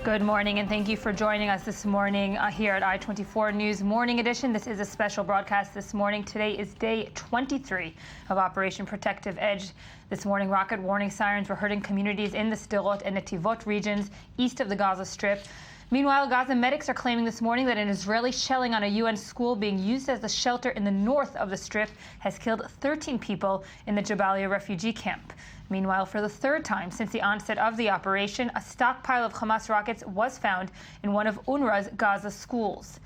Good morning, and thank you for joining us this morning here at I-24 News Morning Edition. This is a special broadcast this morning. Today is day 23 of Operation Protective Edge. This morning, rocket warning sirens were heard in communities in the Sderot and Netivot regions east of the Gaza Strip. Meanwhile, Gaza medics are claiming this morning that an Israeli shelling on a UN school being used as a shelter in the north of the Strip has killed 13 people in the Jabalia refugee camp. Meanwhile, for the third time since the onset of the operation, a stockpile of Hamas rockets was found in one of UNRWA's Gaza schools.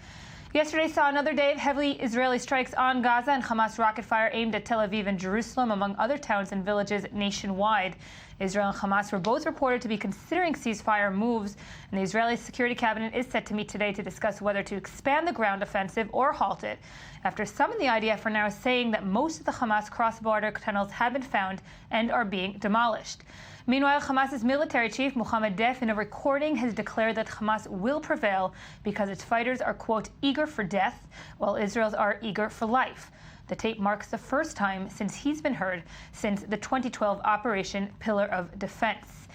Yesterday saw another day of heavy Israeli strikes on Gaza and Hamas rocket fire aimed at Tel Aviv and Jerusalem, among other towns and villages nationwide. Israel and Hamas were both reported to be considering ceasefire moves, and the Israeli Security Cabinet is set to meet today to discuss whether to expand the ground offensive or halt it, after some in the IDF are now saying that most of the Hamas cross-border tunnels have been found and are being demolished. Meanwhile, Hamas's military chief, Mohammed Deif, in a recording has declared that Hamas will prevail because its fighters are, quote, eager for death, while Israel's are eager for life. The tape marks the first time since he's been heard since the 2012 Operation Pillar of Defense.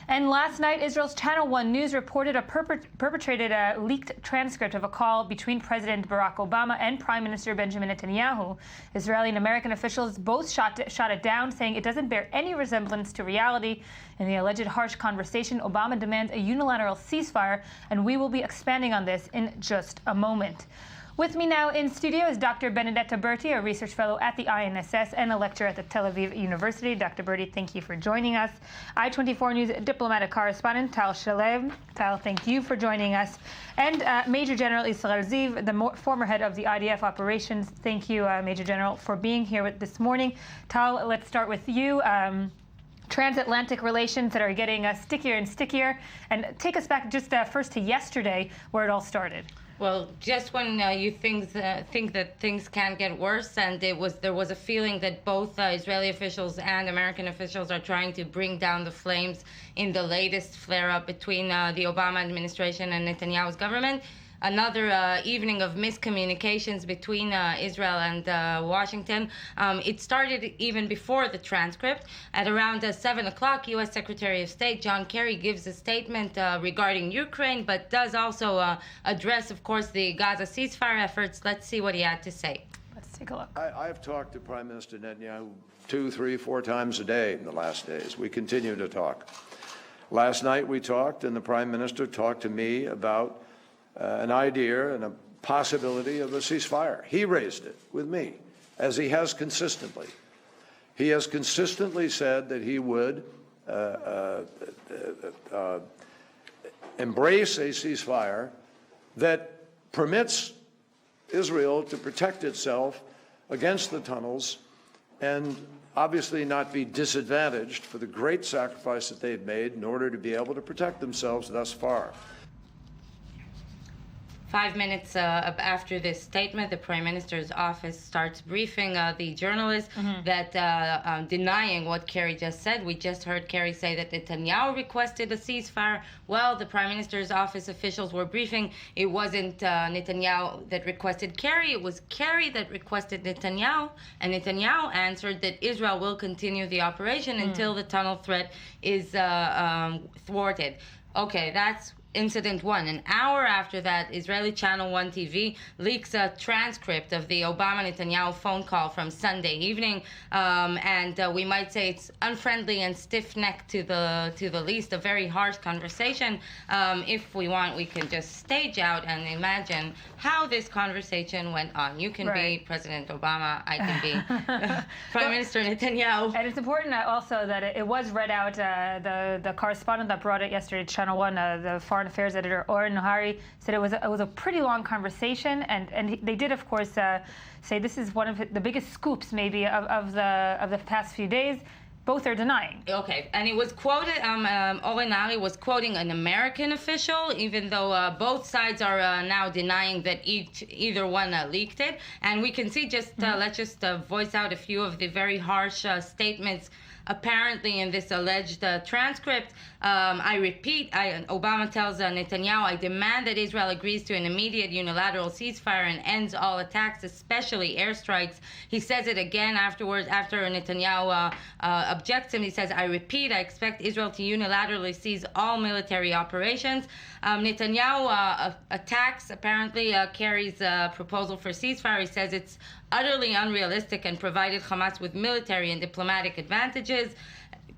And last night, Israel's Channel 1 News reported perpetrated a leaked transcript of a call between President Barack Obama and Prime Minister Benjamin Netanyahu. Israeli and American officials both shot it down, saying it doesn't bear any resemblance to reality. In the alleged harsh conversation, Obama demands a unilateral ceasefire, and we will be expanding on this in just a moment. With me now in studio is Dr. Benedetta Berti, a research fellow at the INSS and a lecturer at the Tel Aviv University. Dr. Berti, thank you for joining us. I-24 News diplomatic correspondent Tal Shalev. Tal, thank you for joining us. And Major General Israel Ziv, the former head of the IDF operations. Thank you, Major General, for being here this morning. Tal, let's start with you. Transatlantic relations that are getting stickier and stickier. And take us back just first to yesterday, where it all started. Well, just when you think that things can get worse, and there was a feeling that both Israeli officials and American officials are trying to bring down the flames in the latest flare-up between the Obama administration and Netanyahu's government. Another evening of miscommunications between Israel and Washington. It started even before the transcript. At around 7 o'clock, U.S. Secretary of State John Kerry gives a statement regarding Ukraine, but does also address, of course, the Gaza ceasefire efforts. Let's see what he had to say. Let's take a look. I've talked to Prime Minister Netanyahu 2, 3, 4 times a day in the last days. We continue to talk. Last night we talked, and the Prime Minister talked to me about an idea and a possibility of a ceasefire. He raised it with me, as he has consistently. He has consistently said that he would embrace a ceasefire that permits Israel to protect itself against the tunnels and obviously not be disadvantaged for the great sacrifice that they've made in order to be able to protect themselves thus far. 5 minutes after this statement, the Prime Minister's office starts briefing the journalists that denying what Kerry just said. We just heard Kerry say that Netanyahu requested a ceasefire. Well, the Prime Minister's office officials were briefing. It wasn't Netanyahu that requested Kerry. It was Kerry that requested Netanyahu. And Netanyahu answered that Israel will continue the operation until the tunnel threat is thwarted. Okay, that's Incident 1. An hour after that, Israeli Channel 1 TV leaks a transcript of the Obama-Netanyahu phone call from Sunday evening, and we might say it's unfriendly and stiff-necked to the least, a very harsh conversation. If we want, we can just stage out and imagine how this conversation went on. You can be President Obama, I can be Prime Minister Netanyahu. And it's important also that it was read out. The correspondent that brought it yesterday to Channel 1, the Foreign Affairs editor Oren Nahari, said it was a pretty long conversation, and they did, of course, say this is one of the biggest scoops maybe of the past few days. Both are denying. Okay, and it was quoted, Oren Nahari was quoting an American official, even though both sides are now denying that either one leaked it. And we can see let's just voice out a few of the very harsh statements apparently in this alleged transcript. I repeat, Obama tells Netanyahu, I demand that Israel agrees to an immediate unilateral ceasefire and ends all attacks, especially airstrikes. He says it again afterwards, after Netanyahu objects him. He says, I repeat, I expect Israel to unilaterally cease all military operations. Netanyahu attacks, apparently, Kerry's proposal for ceasefire. He says it's utterly unrealistic and provided Hamas with military and diplomatic advantages.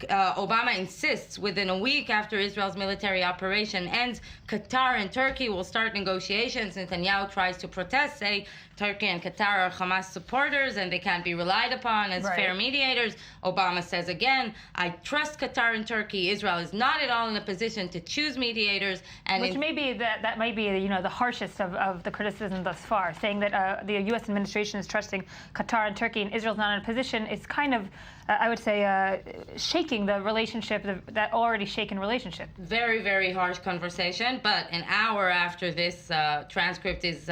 Obama insists within a week after Israel's military operation ends, Qatar and Turkey will start negotiations. Netanyahu tries to protest, say Turkey and Qatar are Hamas supporters and they can't be relied upon as fair mediators. Obama says again, I trust Qatar and Turkey. Israel is not at all in a position to choose mediators. And which may be that might be the harshest of the criticism thus far, saying that the U.S. administration is trusting Qatar and Turkey and Israel's not in a position. It's kind of, I would say, shaking the relationship, that already shaken relationship. Very, very harsh conversation. But an hour after this transcript is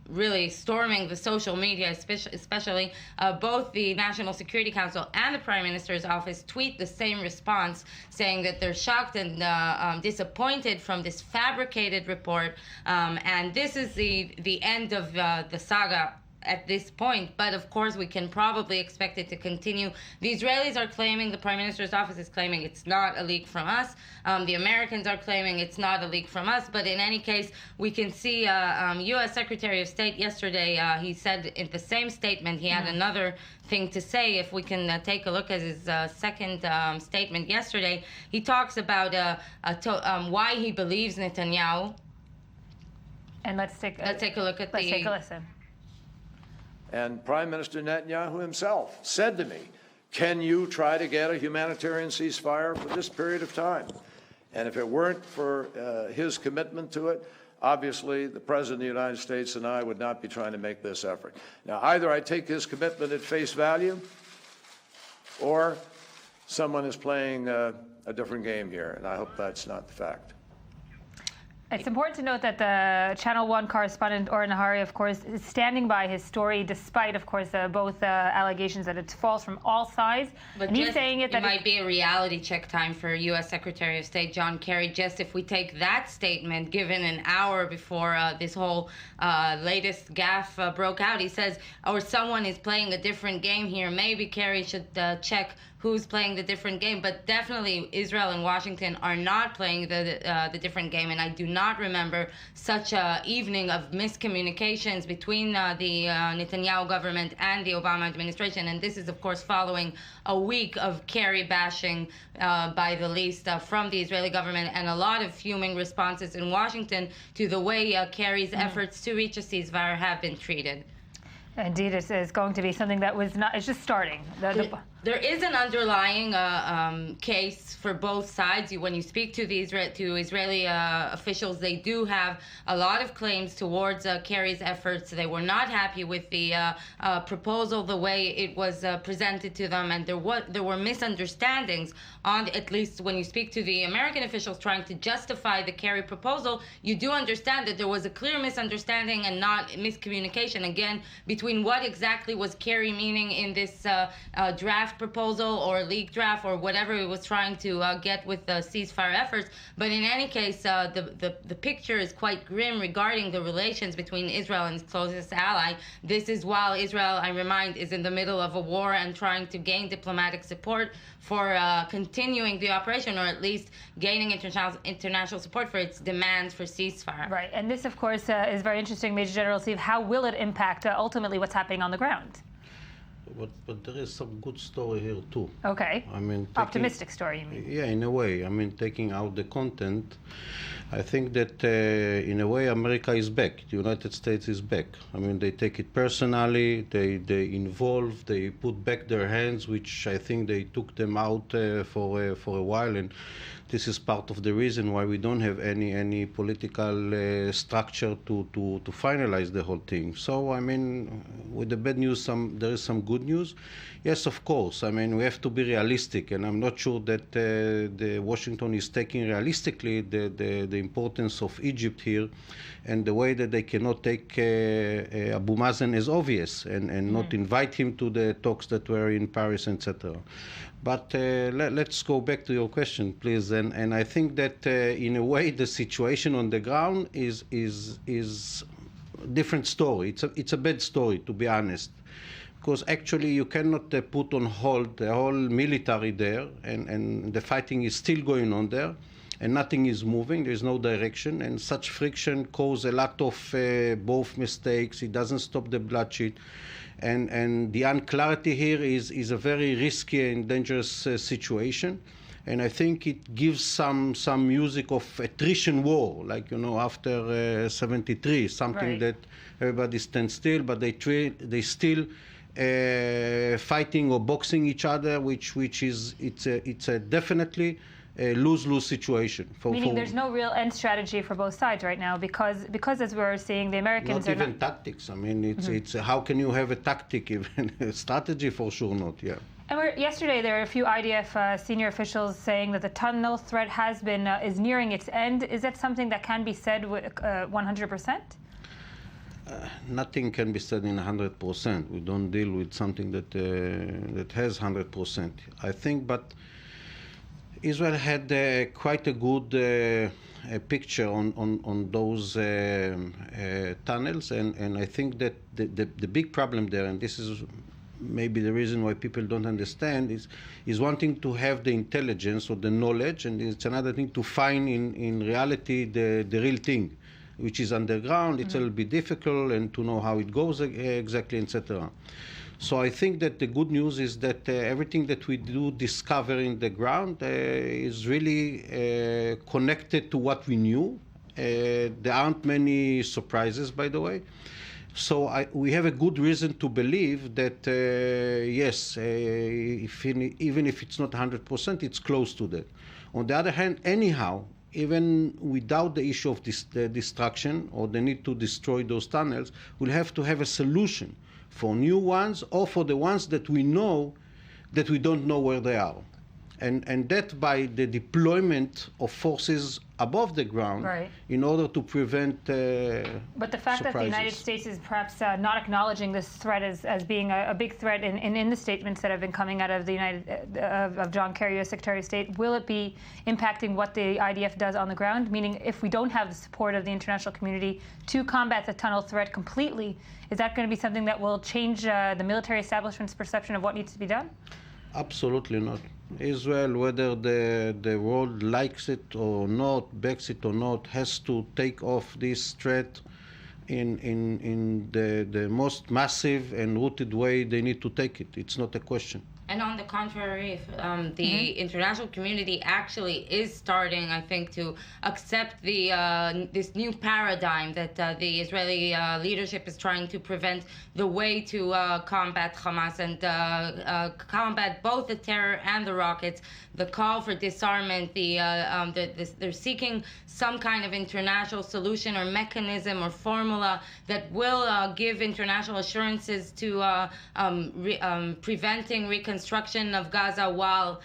really storming the social media, especially both the National Security Council and the Prime Minister's office tweet the same response, saying that they're shocked and disappointed from this fabricated report. And this is the end of the saga at this point, but of course we can probably expect it to continue. The Israelis are claiming, the Prime Minister's office is claiming it's not a leak from us. The Americans are claiming it's not a leak from us, but in any case, we can see U.S. Secretary of State yesterday, he said in the same statement, he had another thing to say. If we can take a look at his second statement yesterday, he talks about why he believes Netanyahu. And let's take a listen. And Prime Minister Netanyahu himself said to me, can you try to get a humanitarian ceasefire for this period of time? And if it weren't for his commitment to it, obviously the President of the United States and I would not be trying to make this effort. Now, either I take his commitment at face value, or someone is playing a different game here, and I hope that's not the fact. It's important to note that the Channel 1 correspondent, Or Nahari, of course, is standing by his story despite, of course, both allegations that it's false from all sides. But and he's saying it might be a reality check time for U.S. Secretary of State John Kerry. Just if we take that statement given an hour before this whole latest gaffe broke out, he says, or someone is playing a different game here. Maybe Kerry should check who's playing the different game, but definitely Israel and Washington are not playing the different game, and I do not remember such an evening of miscommunications between the Netanyahu government and the Obama administration, and this is, of course, following a week of Kerry bashing, by the least, from the Israeli government, and a lot of fuming responses in Washington to the way Kerry's efforts to reach a ceasefire have been treated. Indeed, it is going to be something that was not, it's just starting. There is an underlying case for both sides. When you speak to the Israeli officials, they do have a lot of claims towards Kerry's efforts. They were not happy with the proposal, the way it was presented to them, and there were misunderstandings on, at least when you speak to the American officials trying to justify the Kerry proposal, you do understand that there was a clear misunderstanding and not miscommunication, again, between what exactly was Kerry meaning in this draft proposal or leak draft or whatever it was trying to get with the ceasefire efforts. But in any case, the picture is quite grim regarding the relations between Israel and its closest ally. This is while Israel, I remind, is in the middle of a war and trying to gain diplomatic support for continuing the operation, or at least gaining international support for its demands for ceasefire. Right, and this, of course, is very interesting, Major General Steve. How will it impact ultimately what's happening on the ground? But there is some good story here too. Okay. I mean, optimistic story, you mean? Yeah, in a way. I mean, taking out the content, I think that in a way America is back. The United States is back. I mean, they take it personally. They involve. They put back their hands, which I think they took them out for a while, and this is part of the reason why we don't have any political structure to finalize the whole thing. So I mean, with the bad news, there is some good good news? Yes, of course. I mean, we have to be realistic, and I'm not sure that the Washington is taking realistically the importance of Egypt here, and the way that they cannot take Abu Mazen as obvious and not invite him to the talks that were in Paris, etc. But let's go back to your question, please. And I think that in a way the situation on the ground is a different story. It's a bad story, to be honest, because actually you cannot put on hold the whole military there, and the fighting is still going on there, and nothing is moving. There is no direction, and such friction causes a lot of both mistakes. It doesn't stop the bloodshed. And the unclarity here is a very risky and dangerous situation. And I think it gives some music of attrition war, like, after 73, something Right. that everybody stands still, but they still fighting or boxing each other, which it's a definitely a lose-lose situation. Meaning there's no real end strategy for both sides right now because as we're seeing, the Americans not are even tactics. I mean, it's how can you have a tactic, even a strategy for sure not, yeah. And yesterday there were a few IDF senior officials saying that the tunnel threat is nearing its end. Is that something that can be said with 100%? Nothing can be said in 100%. We don't deal with something that has 100%. I think, but Israel had quite a good picture on those tunnels, and I think that the big problem there, and this is maybe the reason why people don't understand, is wanting to have the intelligence or the knowledge, and it's another thing to find in reality the real thing, which is underground. It's a little bit difficult, and to know how it goes exactly, etc. So I think that the good news is that everything that we do discover in the ground is really connected to what we knew. There aren't many surprises, by the way. So we have a good reason to believe that, yes, even if it's not 100%, it's close to that. On the other hand, anyhow, even without the issue of the destruction or the need to destroy those tunnels, we'll have to have a solution for new ones or for the ones that we know that we don't know where they are. And that by the deployment of forces above the ground, Right. in order to prevent But the fact that the United States is perhaps not acknowledging this threat as being a big threat in the statements that have been coming out of the of John Kerry, U.S. Secretary of State, will it be impacting what the IDF does on the ground? Meaning, if we don't have the support of the international community to combat the tunnel threat completely, is that going to be something that will change the military establishment's perception of what needs to be done? Absolutely not. Israel, whether the world likes it or not, backs it or not, has to take off this threat in the most massive and rooted way they need to take it. It's not a question. And on the contrary, if, the international community actually is starting, I think, to accept this new paradigm that the Israeli leadership is trying to prevent the way to combat Hamas and combat both the terror and the rockets. The call for disarmament, they're seeking some kind of international solution or mechanism or formula that will give international assurances to preventing reconstruction of Gaza while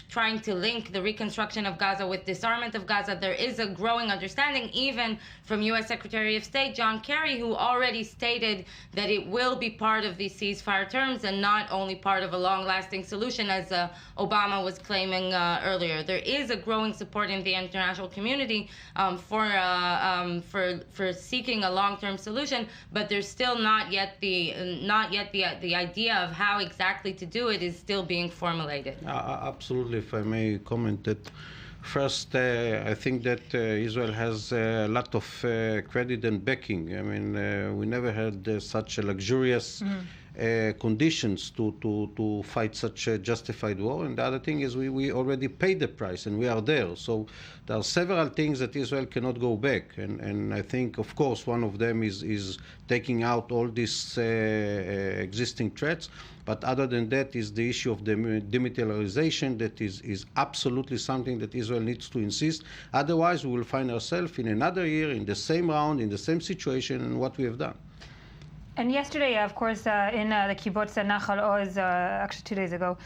trying to link the reconstruction of Gaza with disarmament of Gaza. There is a growing understanding, even from U.S. Secretary of State John Kerry, who already stated that it will be part of the ceasefire terms and not only part of a long-lasting solution, as Obama was claiming earlier. There is a growing support in the international community for seeking a long-term solution, but there's still not yet the idea of how exactly to do it is still being formulated. Absolutely, if I may comment that. First, I think that Israel has a lot of credit and backing. I mean, we never had such a luxurious conditions to fight such a justified war. And the other thing is we already paid the price and we are there. So there are several things that Israel cannot go back. And I think, of course, one of them is taking out all these existing threats. But other than that is the issue of the demilitarization that is absolutely something that Israel needs to insist. Otherwise, we will find ourselves in another year in the same round, in the same situation, and what we have done. And yesterday, of course, in the kibbutz Nachal Oz, actually 2 days ago,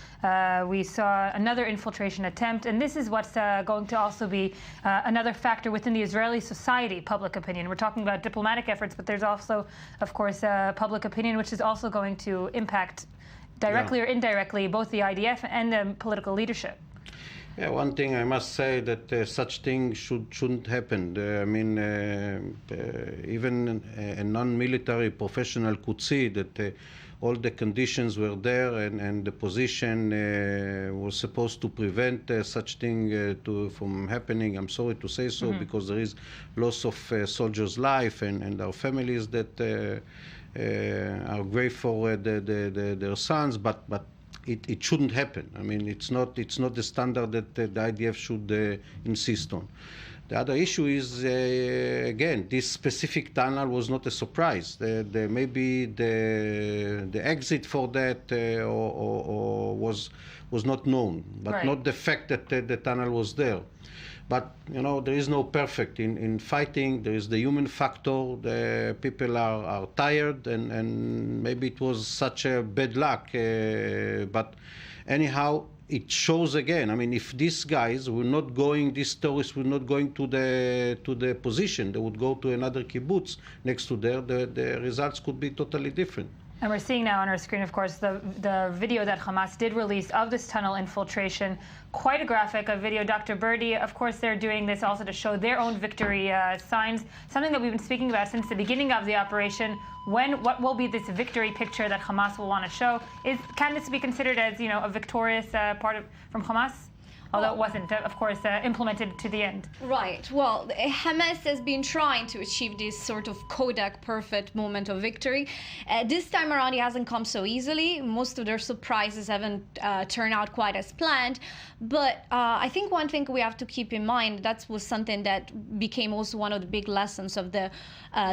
we saw another infiltration attempt. And this is what's going to also be another factor within the Israeli society, public opinion. We're talking about diplomatic efforts, but there's also, of course, public opinion, which is also going to impact directly or indirectly both the IDF and the political leadership. Yeah, one thing I must say that such things shouldn't happen. Even a non-military professional could see that all the conditions were there and the position was supposed to prevent such thing from happening. I'm sorry to say so, because there is loss of soldiers' life and our families that are grateful for their sons, but it shouldn't happen. I mean, it's not the standard that the IDF should insist on. The other issue is, again, this specific tunnel was not a surprise. Maybe the exit for that or was not known, but right. Not the fact that the tunnel was there. But, there is no perfect. In fighting, there is the human factor. The people are tired, and maybe it was such a bad luck. But anyhow, it shows again. I mean, if these guys were not going, these terrorists were not going to the position, they would go to another kibbutz next to there, the results could be totally different. And we're seeing now on our screen, of course, the video that Hamas did release of this tunnel infiltration. Quite a graphic, a video. Dr. Birdie, of course, they're doing this also to show their own victory signs, something that we've been speaking about since the beginning of the operation. What will be this victory picture that Hamas will want to show? Can this be considered as, a victorious part from Hamas? Although it wasn't, of course, implemented to the end. Right. Well, Hamas has been trying to achieve this sort of Kodak perfect moment of victory. This time around, it hasn't come so easily. Most of their surprises haven't turned out quite as planned. But I think one thing we have to keep in mind, that was something that became also one of the big lessons of the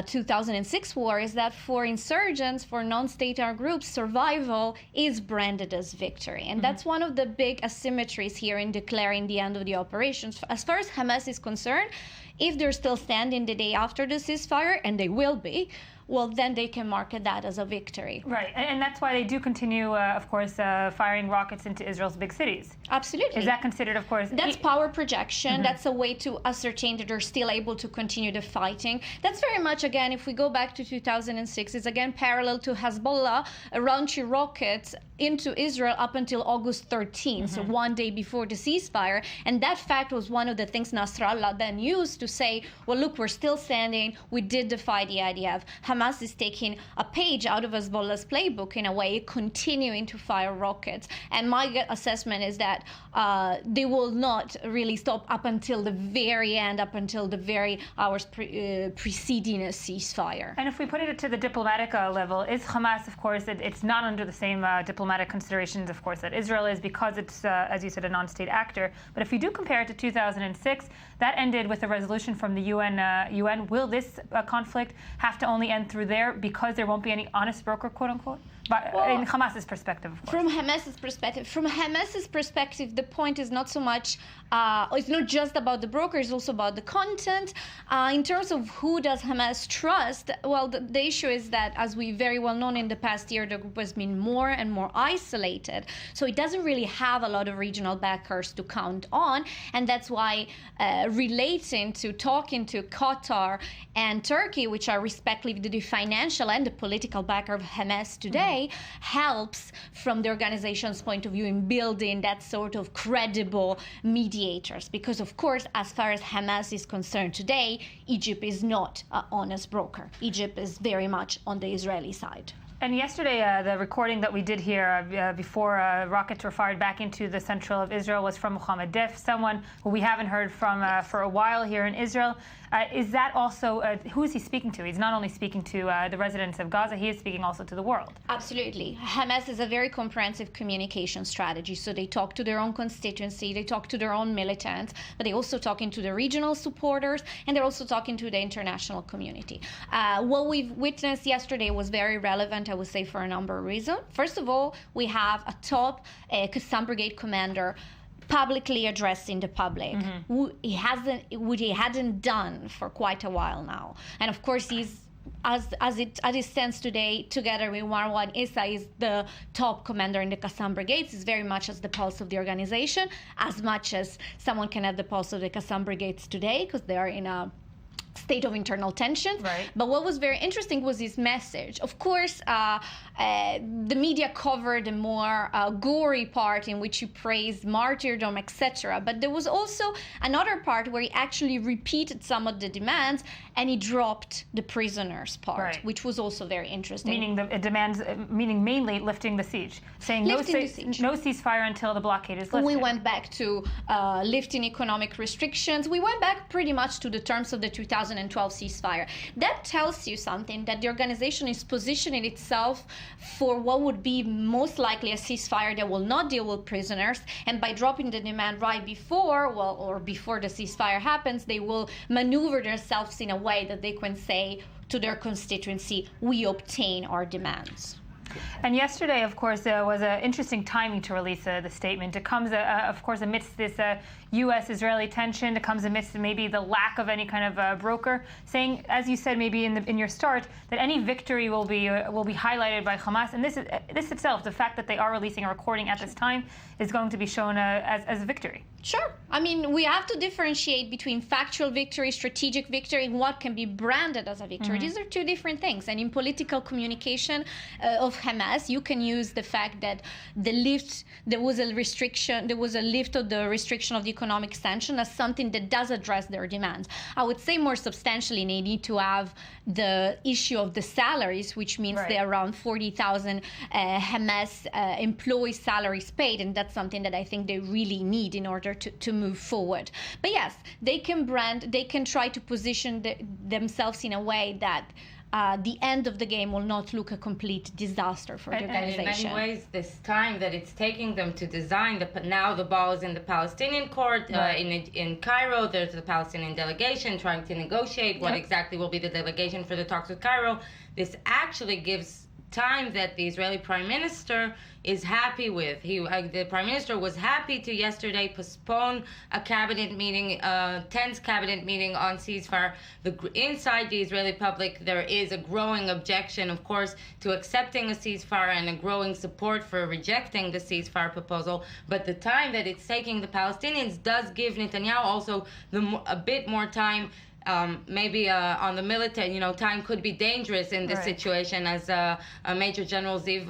2006 war, is that for insurgents, for non-state armed groups, survival is branded as victory. And that's one of the big asymmetries here in declaring the end of the operations. As far as Hamas is concerned, if they're still standing the day after the ceasefire, and they will be, well, then they can market that as a victory. Right, and that's why they do continue, of course, firing rockets into Israel's big cities. Absolutely. Is that considered, of course? That's power projection. That's a way to ascertain that they're still able to continue the fighting. That's very much, again, if we go back to 2006, it's again parallel to Hezbollah launching rockets into Israel up until August 13th, so one day before the ceasefire. And that fact was one of the things Nasrallah then used to say, well, look, we're still standing. We did defy the IDF. Hamas is taking a page out of Hezbollah's playbook in a way, continuing to fire rockets. And my assessment is that they will not really stop up until the very end, up until the very hours preceding a ceasefire. And if we put it to the diplomatic level, is Hamas, of course, it's not under the same diplomatic considerations, of course, that Israel is, because it's, as you said, a non-state actor. But if you do compare it to 2006, that ended with a resolution from the UN. Will this conflict have to only end through there because there won't be any honest broker, quote unquote? But in Hamas's perspective, of course. From Hamas's perspective, the point is not so much, it's not just about the broker, it's also about the content. In terms of who does Hamas trust, well, the issue is that, as we very well known in the past year, the group has been more and more isolated. So it doesn't really have a lot of regional backers to count on. And that's why relating to talking to Qatar and Turkey, which are respectively the financial and the political backer of Hamas today, helps from the organization's point of view in building that sort of credible mediators. Because, of course, as far as Hamas is concerned today, Egypt is not an honest broker. Egypt is very much on the Israeli side. And yesterday, the recording that we did here before rockets were fired back into the central of Israel was from Mohammed Def, someone who we haven't heard from for a while here in Israel. Is that also, who is he speaking to? He's not only speaking to the residents of Gaza, he is speaking also to the world. Absolutely. Hamas is a very comprehensive communication strategy. So they talk to their own constituency, they talk to their own militants, but they also talking to the regional supporters, and they're also talking to the international community. What we've witnessed yesterday was very relevant, I would say, for a number of reasons. First of all, we have a top Qassam Brigade commander publicly addressing the public, what he hadn't done for quite a while now. And of course, he's as it stands today, together with Marwan Issa, is the top commander in the Qassam Brigades, is very much as the pulse of the organization, as much as someone can have the pulse of the Qassam Brigades today, because they are in a state of internal tension. Right. But what was very interesting was his message. Of course, the media covered the more gory part in which he praised martyrdom, etc. But there was also another part where he actually repeated some of the demands and he dropped the prisoners part, Right. which was also very interesting. Meaning it demands, meaning mainly lifting the siege, saying Lifting the siege. no ceasefire until the blockade is lifted. We went back to lifting economic restrictions. We went back pretty much to the terms of the 2012 ceasefire. That tells you something, that the organization is positioning itself for what would be most likely a ceasefire that will not deal with prisoners. And by dropping the demand right before, or before the ceasefire happens, they will maneuver themselves in a way that they can say to their constituency, we obtain our demands. And yesterday, of course, was an interesting timing to release the statement. It comes, of course, amidst this U.S.-Israeli tension. It comes amidst maybe the lack of any kind of broker, saying, as you said, maybe in your start, that any victory will be highlighted by Hamas. And this itself, the fact that they are releasing a recording at this time, is going to be shown as a victory. Sure. I mean, we have to differentiate between factual victory, strategic victory, and what can be branded as a victory. These are two different things. And in political communication of Hamas, you can use the fact that there was a lift of the restriction of the economic sanction as something that does address their demands. I would say more substantially, they need to have the issue of the salaries, which means Right. there are around 40,000 Hamas employees' salaries paid, and that's something that I think they really need in order to move forward. But yes, they can try to position themselves in a way that the end of the game will not look a complete disaster for the And organization. in many ways, this time that it's taking them to design, now the ball is in the Palestinian court. In Cairo, there's the Palestinian delegation trying to negotiate what exactly will be the delegation for the talks with Cairo. This actually gives time that the Israeli Prime Minister is happy with. The Prime Minister was happy to yesterday postpone a cabinet meeting, tense cabinet meeting on ceasefire. Inside the Israeli public, there is a growing objection, of course, to accepting a ceasefire and a growing support for rejecting the ceasefire proposal. But the time that it's taking the Palestinians does give Netanyahu also a bit more time. Maybe on the military, time could be dangerous in this Right. situation. As Major General Ziv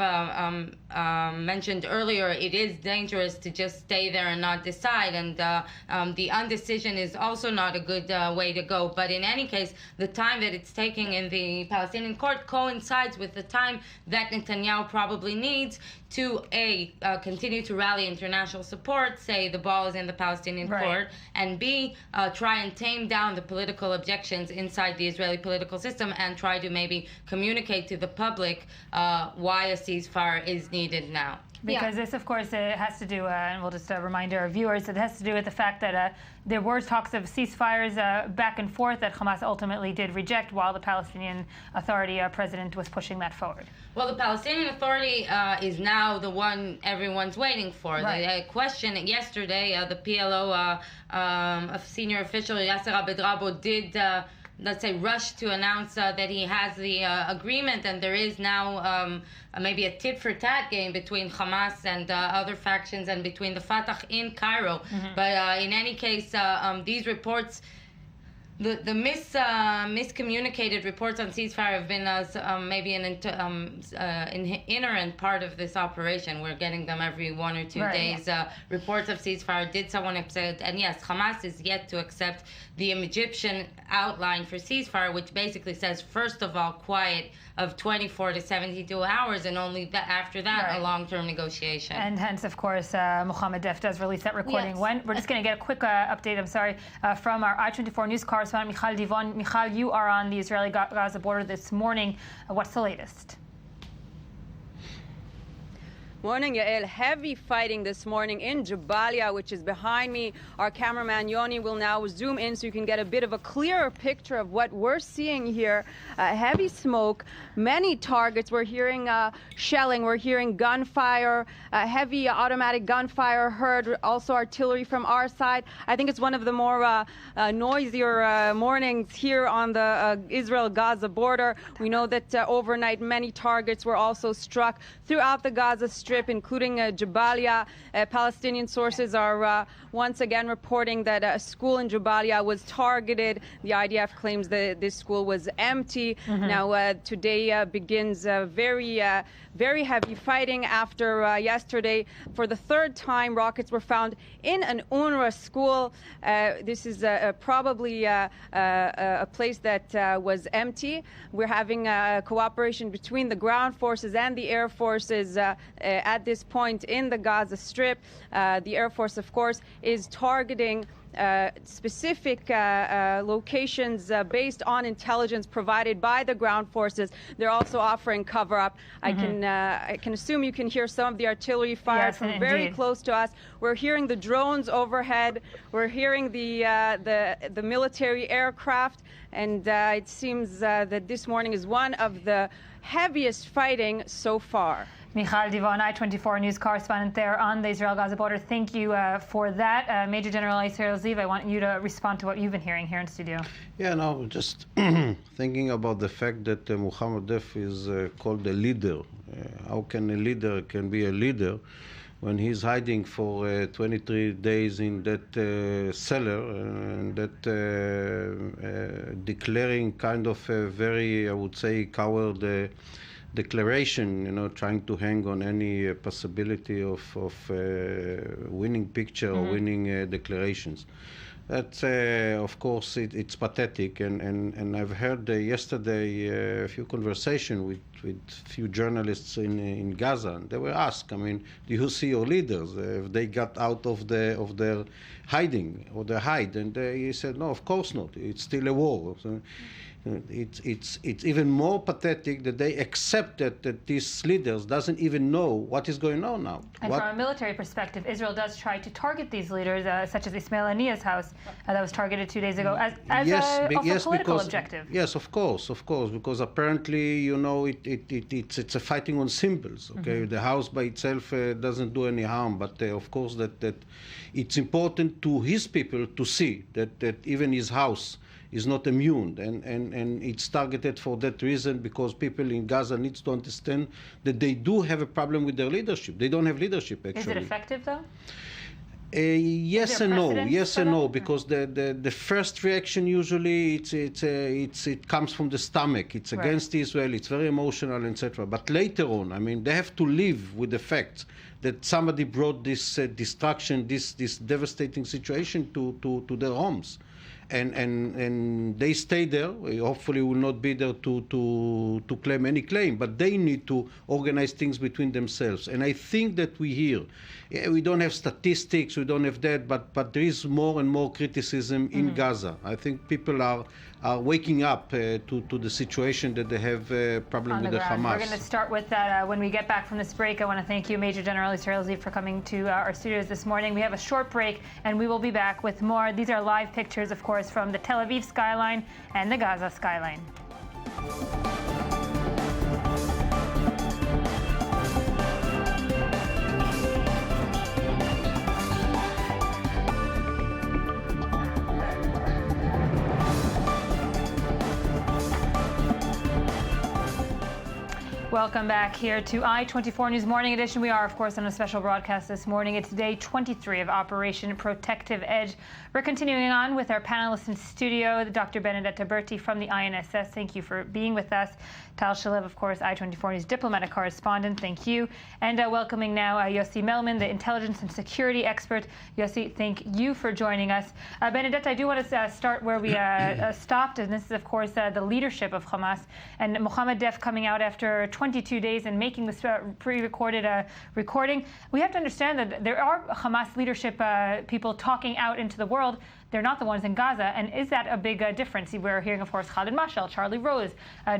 mentioned earlier, it is dangerous to just stay there and not decide. And the undecision is also not a good way to go. But in any case, the time that it's taking in the Palestinian court coincides with the time that Netanyahu probably needs to continue to rally international support, say the ball is in the Palestinian Right. court, and B, try and tame down the political objections inside the Israeli political system and try to maybe communicate to the public why a ceasefire is needed now. Because this, of course, has to do, and we'll just remind our viewers, it has to do with the fact that there were talks of ceasefires back and forth that Hamas ultimately did reject, while the Palestinian Authority president was pushing that forward. Well, the Palestinian Authority is now the one everyone's waiting for. Right. The question yesterday, the PLO senior official Yasser Abed-Rabo did let's say, rush to announce that he has the agreement, and there is now maybe a tit-for-tat game between Hamas and other factions and between the Fatah in Cairo. But in any case, these reports, the miscommunicated reports on ceasefire have been maybe an inherent part of this operation. We're getting them every 1 or 2 days. Reports of ceasefire. Did someone accept? And yes, Hamas is yet to accept the Egyptian outline for ceasefire, which basically says, first of all, quiet of 24 to 72 hours, and only after that, a long-term negotiation. And hence, of course, Mohammed Def does release that recording. Yes. When we're just going to get a quick update, from our I-24 news correspondent, Michal Divon. Michal, you are on the Israeli-Gaza border this morning. What's the latest? Morning, Yael. Heavy fighting this morning in Jabalia, which is behind me. Our cameraman Yoni will now zoom in so you can get a bit of a clearer picture of what we're seeing here. Heavy smoke, many targets. We're hearing shelling, we're hearing gunfire, heavy automatic gunfire heard, also artillery from our side. I think it's one of the more noisier mornings here on the Israel-Gaza border. We know that overnight many targets were also struck throughout the Gaza Strip, including Jabalia. Palestinian sources are once again reporting that a school in Jabalia was targeted. The IDF claims that this school was empty. Now, today begins very heavy fighting after yesterday. For the third time, rockets were found in an UNRWA school. This is probably a place that was empty. We're having cooperation between the ground forces and the air forces at this point in the Gaza Strip. The Air Force, of course, is targeting specific locations based on intelligence provided by the ground forces. They're also offering cover-up. I can assume you can hear some of the artillery fired from very close to us. We're hearing the drones overhead. We're hearing the military aircraft, and it seems that this morning is one of the heaviest fighting so far. Michal Divon, I-24 News correspondent there on the Israel-Gaza border. Thank you for that. Major General ecial, I want you to respond to what you've been hearing here in studio. Yeah, no, just thinking about the fact that Mohammed Def is called a leader. How can a leader can be a leader when he's hiding for 23 days in that cellar and that declaring kind of a very, I would say, coward declaration, trying to hang on any possibility of winning picture or winning declarations. That, of course, it's pathetic, and I've heard yesterday a few conversations with few journalists in Gaza, and they were asked, do you see your leaders if they got out of their hiding or their hide? And he said, no, of course not. It's still a war. So, it's even more pathetic that they accept that these leaders doesn't even know what is going on now. And from a military perspective, Israel does try to target these leaders, such as Ismail Haniyeh's house that was targeted 2 days ago, as a political objective. Yes, of course, because apparently, it's a fighting on symbols. Okay, the house by itself doesn't do any harm, but of course that it's important to his people to see that even his house is not immune, and it's targeted for that reason, because people in Gaza needs to understand that they do have a problem with their leadership. They don't have leadership, actually. Is it effective, though? Yes and no, because the first reaction usually it comes from the stomach. It's against Israel. It's very emotional, etc. But later on, they have to live with the fact that somebody brought this destruction, this devastating situation to their homes. And they stay there. Hopefully will not be there to claim any claim, but they need to organize things between themselves. And I think that we don't have statistics, we don't have that, but there is more and more criticism in Gaza. I think people are waking up to the situation that they have a problem with the Hamas. We're going to start with that when we get back from this break. I want to thank you, Major General ecial, for coming to our studios this morning. We have a short break, and we will be back with more. These are live pictures, of course, from the Tel Aviv skyline and the Gaza skyline. Welcome back here to I-24 News Morning Edition. We are, of course, on a special broadcast this morning. It's day 23 of Operation Protective Edge. We're continuing on with our panelists in studio, Dr. Benedetta Berti from the INSS. Thank you for being with us. Tal Shalev, of course, I-24 News diplomatic correspondent. Thank you. And welcoming now Yossi Melman, the intelligence and security expert. Yossi, thank you for joining us. Benedetta, I do want to start where we stopped, and this is, of course, the leadership of Hamas. And Mohammed Def coming out after 22 days and making this pre-recorded recording. We have to understand that there are Hamas leadership people talking out into the world they're not the ones in Gaza. And is that a big difference? We're hearing, of course, Khalid Mashal, Charlie Rose,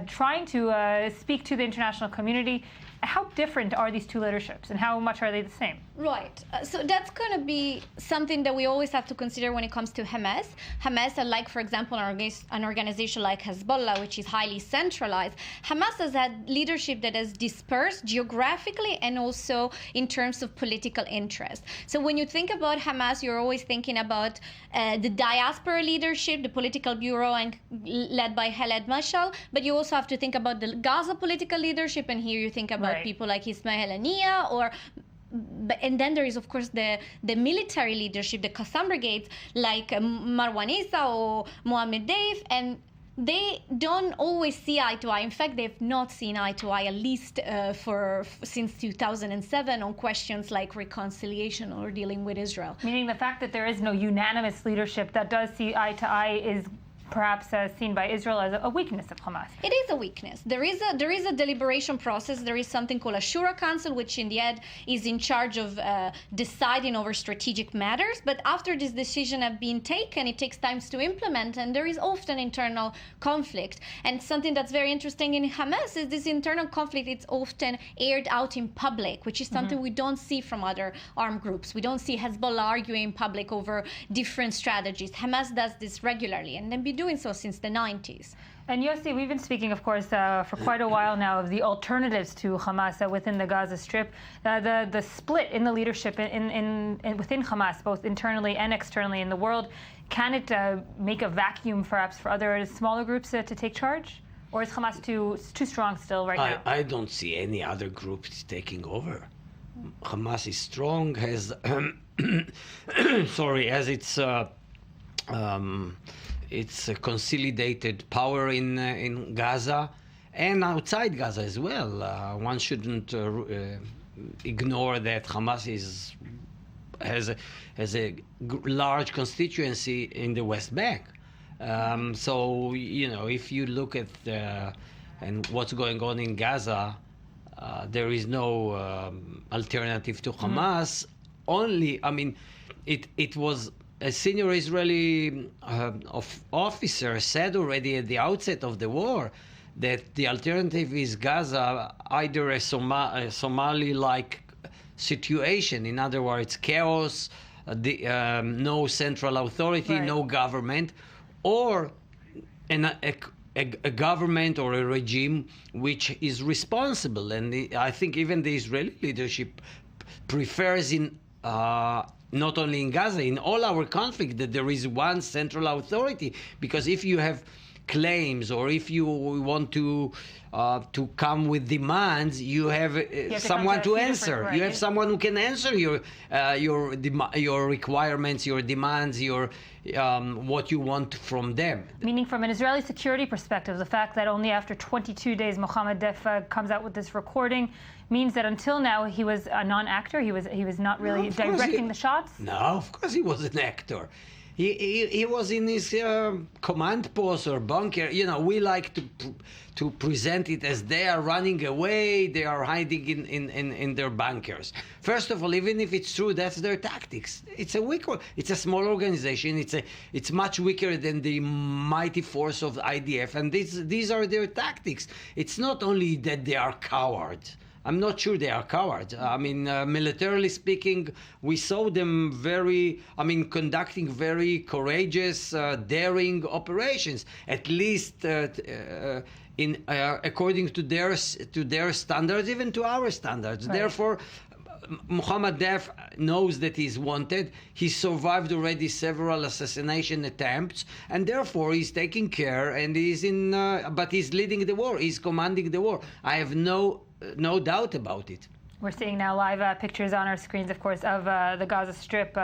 trying to speak to the international community. How different are these two leaderships, and how much are they the same? Right. So that's going to be something that we always have to consider when it comes to Hamas. Hamas, like, for example, an organization like Hezbollah, which is highly centralized, Hamas has had leadership that is dispersed geographically and also in terms of political interest. So when you think about Hamas, you're always thinking about the diaspora leadership, the political bureau led by Khalid Mashal, but you also have to think about the Gaza political leadership, and here you think about people like Ismail Haniyeh, and then there is, of course, the military leadership, the Qassam brigades, like Marwan Issa or Mohammed Deif, and they don't always see eye to eye. In fact, they've not seen eye to eye, at least since 2007, on questions like reconciliation or dealing with Israel. Meaning the fact that there is no unanimous leadership that does see eye to eye is perhaps seen by Israel as a weakness of Hamas. It is a weakness. There is a deliberation process. There is something called a Shura Council, which in the end is in charge of deciding over strategic matters. But after this decision have been taken, it takes time to implement, and there is often internal conflict. And something that's very interesting in Hamas is this internal conflict. It's often aired out in public, which is something we don't see from other armed groups. We don't see Hezbollah arguing in public over different strategies. Hamas does this regularly, and then been doing so since the 90s. And Yossi, we've been speaking, of course, for quite a while now of the alternatives to Hamas within the Gaza Strip. The split in the leadership within Hamas, both internally and externally in the world, can it make a vacuum perhaps for other smaller groups to take charge? Or is Hamas too strong still right now? I don't see any other groups taking over. Hamas is strong, has its consolidated power in Gaza and outside Gaza as well. One shouldn't ignore that Hamas has a large constituency in the West Bank. So if you look at and what's going on in Gaza, there is no alternative to Hamas. It was. A senior Israeli officer said already at the outset of the war that the alternative is Gaza, either a Somali-like situation, in other words, chaos, no central authority, no government, or a government or a regime which is responsible. And I think even the Israeli leadership prefers not only in Gaza, in all our conflict, that there is one central authority. Because if you have claims or if you want to come with demands, you have someone to answer. Right? You have someone who can answer your requirements, your demands, your what you want from them. Meaning, from an Israeli security perspective, the fact that only after 22 days Mohammed Deif comes out with this recording means that until now he was a non-actor. He was not really directing the shots. No, of course he was an actor. He was in his command post or bunker. We like to present it as they are running away, they are hiding in their bunkers. First of all, even if it's true, that's their tactics. It's a small organization. It's much weaker than the mighty force of IDF, and these are their tactics. It's not only that they are cowards. I'm not sure they are cowards. Militarily speaking, we saw them conducting very courageous, daring operations, at least according to their standards, even to our standards. Right. Therefore, Mohammed Deif knows that he's wanted. He survived already several assassination attempts, and therefore he's taking care. And but he's leading the war. He's commanding the war. I have no doubt about it. We're seeing now live pictures on our screens, of course, of the Gaza Strip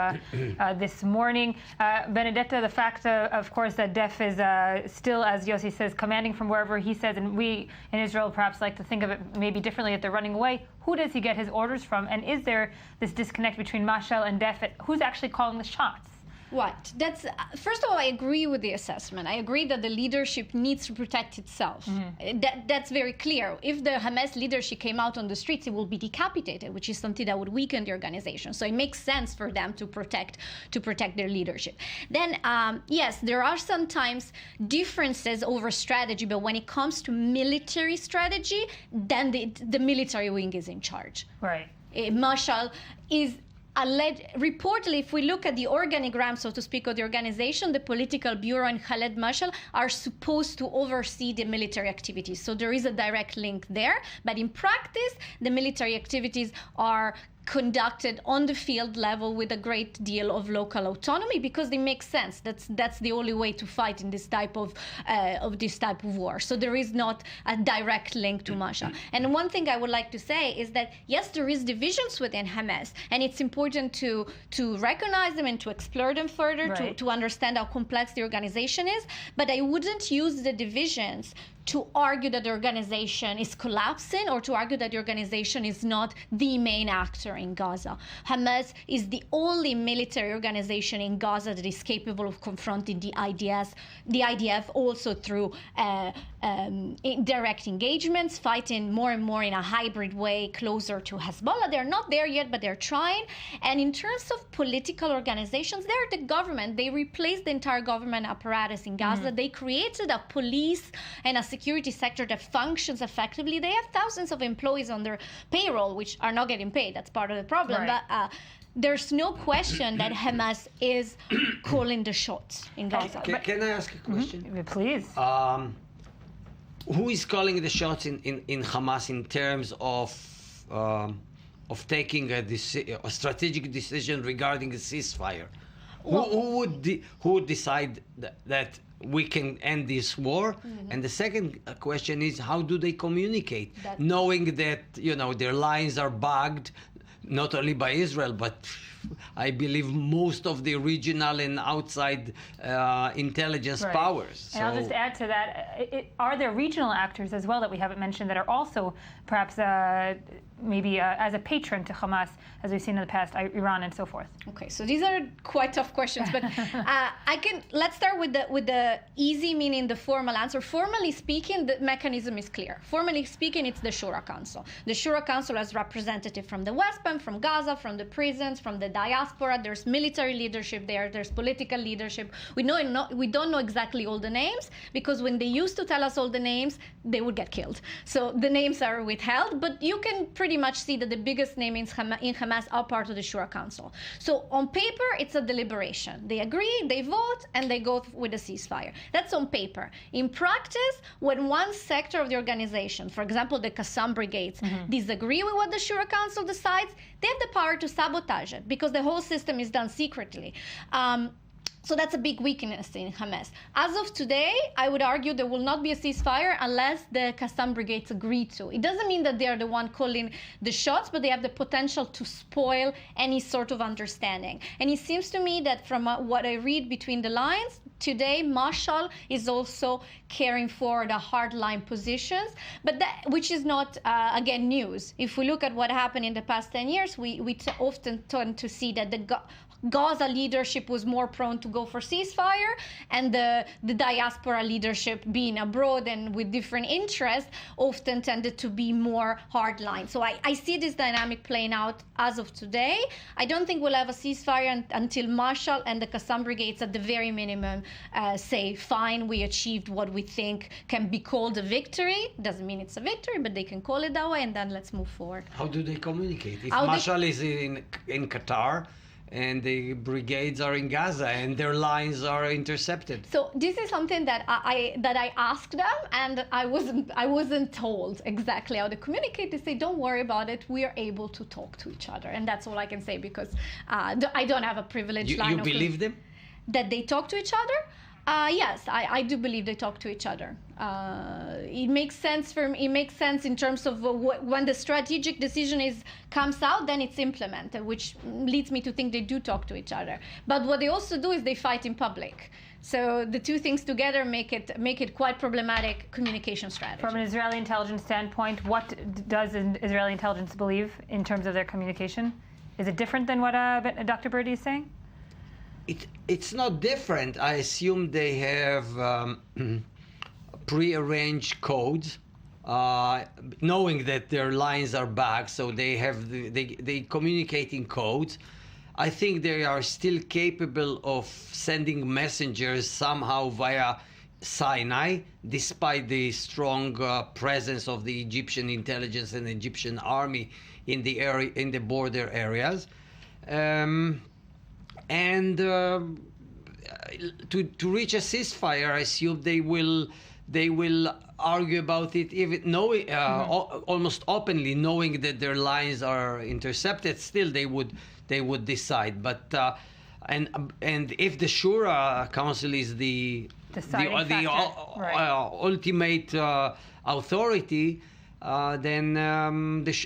this morning. Benedetta, the fact, of course, that Deif is still, as Yossi says, commanding from wherever he says, and we in Israel perhaps like to think of it maybe differently, that they're running away. Who does he get his orders from? And is there this disconnect between Mashal and Deif? Who's actually calling the shots? Right. That's first of all, I agree with the assessment. I agree that the leadership needs to protect itself. That's very clear. If the Hamas leadership came out on the streets, it will be decapitated, which is something that would weaken the organization. So it makes sense for them to protect their leadership. Then, yes, there are sometimes differences over strategy, but when it comes to military strategy, then the military wing is in charge. Right. Mashal is reportedly, if we look at the organigram, so to speak, of the organization, the political bureau and Khaled Mashal are supposed to oversee the military activities. So there is a direct link there. But in practice, the military activities are conducted on the field level with a great deal of local autonomy because they make sense. That's the only way to fight in this type of war. So there is not a direct link to Mashal. And one thing I would like to say is that yes, there is divisions within Hamas, and it's important to recognize them and to explore them further, right, to understand how complex the organization is. But I wouldn't use the divisions to argue that the organization is collapsing or to argue that the organization is not the main actor in Gaza. Hamas is the only military organization in Gaza that is capable of confronting the IDF also through direct engagements, fighting more and more in a hybrid way closer to Hezbollah. They're not there yet, but they're trying. And in terms of political organizations, they're the government. They replaced the entire government apparatus in Gaza. They created a police and a security sector that functions effectively. They have thousands of employees on their payroll, which are not getting paid. That's part of the problem. Right. But there's no question that Hamas is calling the shots in Gaza. Can I ask a question? Please. Who is calling the shots in Hamas in terms of taking a strategic decision regarding a ceasefire? Who would decide that we can end this war? And the second question is, how do they communicate, knowing that their lines are bugged, not only by Israel, but I believe most of the regional and outside intelligence Right. powers. And I'll just add to that, are there regional actors as well that we haven't mentioned that are also perhaps maybe as a patron to Hamas, as we've seen in the past, Iran and so forth? Okay, so these are quite tough questions, but let's start with the easy, meaning the formal answer. Formally speaking, the mechanism is clear. Formally speaking, it's the Shura Council. The Shura Council has representative from the West Bank, from Gaza, from the prisons, from the diaspora. There's military leadership there. There's political leadership. We don't know exactly all the names because when they used to tell us all the names, they would get killed. So the names are withheld, but you can pretty much see that the biggest names in Hamas are part of the Shura Council. So on paper, it's a deliberation. They agree, they vote, and they go with a ceasefire. That's on paper. In practice, when one sector of the organization, for example, the Qassam brigades, disagree with what the Shura Council decides, they have the power to sabotage it because the whole system is done secretly. So that's a big weakness in Hamas. As of today, I would argue there will not be a ceasefire unless the Qassam brigades agree to. It doesn't mean that they are the one calling the shots, but they have the potential to spoil any sort of understanding. And it seems to me that from what I read between the lines, today Mashal is also carrying forward a hardline positions, but which is not, again, news. If we look at what happened in the past 10 years, we often tend to see that the Gaza leadership was more prone to go for ceasefire, and the diaspora leadership, being abroad and with different interests, often tended to be more hardline. So I see this dynamic playing out as of today. I don't think we'll have a ceasefire until Mashal and the Qassam brigades, at the very minimum, say, fine, we achieved what we think can be called a victory. Doesn't mean it's a victory, but they can call it that way, and then let's move forward. How do they communicate? If Mashal is in Qatar, and the brigades are in Gaza, and their lines are intercepted. So this is something that I asked them, and I wasn't told exactly how to communicate. They say, "Don't worry about it. We are able to talk to each other," and that's all I can say because I don't have a privileged line. You believe them? That they talk to each other? Yes, I do believe they talk to each other. It makes sense for me. It makes sense in terms of when the strategic decision comes out, then it's implemented, which leads me to think they do talk to each other. But what they also do is they fight in public. So the two things together make it quite problematic communication strategy. From an Israeli intelligence standpoint, what does Israeli intelligence believe in terms of their communication? Is it different than what Dr. Birdie is saying? It's not different. I assume they have pre-arranged codes, knowing that their lines are back, so they have they communicate in codes. I think they are still capable of sending messengers somehow via Sinai, despite the strong presence of the Egyptian intelligence and Egyptian army in the area, in the border areas, and to reach a ceasefire, I assume they will argue about it, even knowing almost openly, knowing that their lines are intercepted. Still, they would decide. But and if the Shura Council is the ultimate authority, then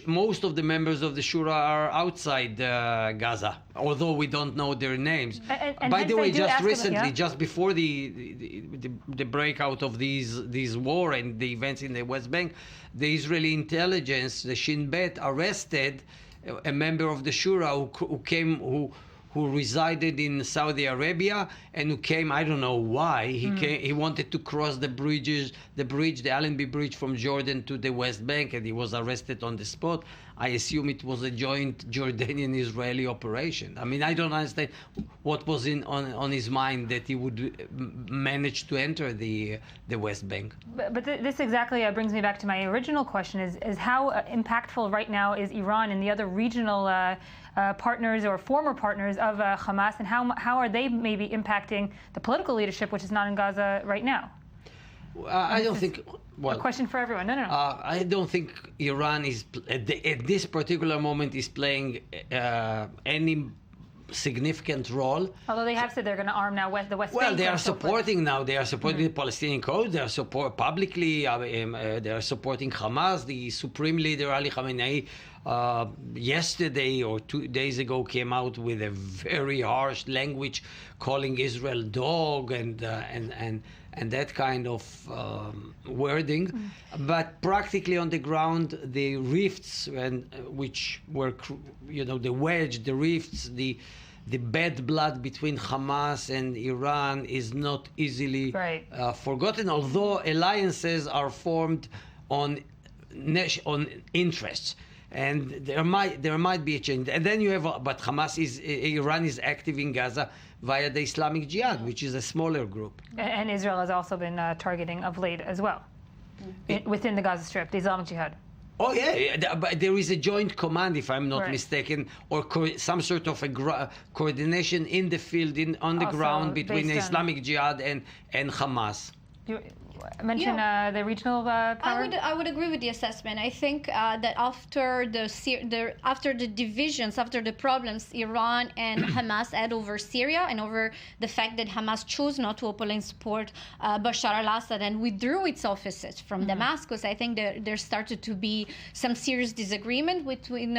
most of the members of the Shura are outside Gaza, although we don't know their names. And by the way, just recently, them, yeah? just before the breakout of these war and the events in the West Bank, the Israeli intelligence, the Shin Bet, arrested a member of the Shura who resided in Saudi Arabia and who came, I don't know why, he wanted to cross the the Allenby Bridge from Jordan to the West Bank, and he was arrested on the spot. I assume it was a joint Jordanian-Israeli operation. I mean, I don't understand what was on his mind that he would manage to enter the West Bank. But this exactly brings me back to my original question: is how impactful right now is Iran and the other regional partners or former partners of Hamas, and how are they maybe impacting the political leadership, which is not in Gaza right now? I don't think. Well, a question for everyone. No. I don't think Iran is at this particular moment is playing any significant role. Although they have said they're going to arm now the West Bank. Well, they are supporting now. They are supporting the Palestinian cause. They are publicly. They are supporting Hamas. The supreme leader Ali Khamenei yesterday or 2 days ago came out with a very harsh language, calling Israel dog and that kind of wording. But practically on the ground, the rifts which were, the wedge, the rifts, the bad blood between Hamas and Iran is not easily forgotten, although alliances are formed on interests. And there might be a change. And then you have, but Iran is active in Gaza via the Islamic Jihad, which is a smaller group. And Israel has also been targeting of late as well, within the Gaza Strip, the Islamic Jihad. Oh yeah, but there is a joint command, if I'm not mistaken, or some sort of a coordination in the field, on the ground between the Islamic Jihad and Hamas. Mention the regional power? I would agree with the assessment. I think that after the divisions, after the problems Iran and Hamas had over Syria and over the fact that Hamas chose not to openly support Bashar al-Assad and withdrew its offices from Damascus, I think there started to be some serious disagreement between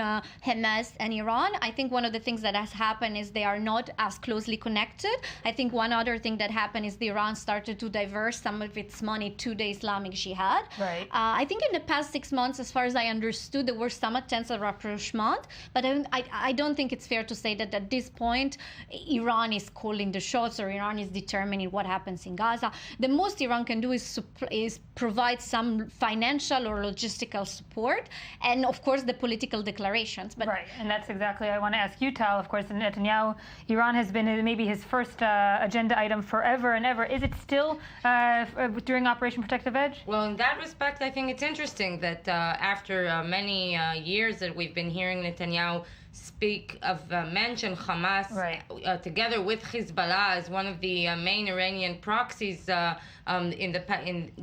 Hamas and Iran. I think one of the things that has happened is they are not as closely connected. I think one other thing that happened is Iran started to divert some of its money to the Islamic Jihad. Right. I think in the past 6 months, as far as I understood, there were some attempts at rapprochement, but I don't think it's fair to say that at this point Iran is calling the shots or Iran is determining what happens in Gaza. The most Iran can do is provide some financial or logistical support, and of course the political declarations. But right, and that's exactly I want to ask you, Tal. Of course, Netanyahu, Iran has been maybe his first agenda item forever and ever. Is it still during Operation Protective Edge? Well, in that respect, I think it's interesting that after many years that we've been hearing Netanyahu mention Hamas together with Hezbollah as one of the main Iranian proxies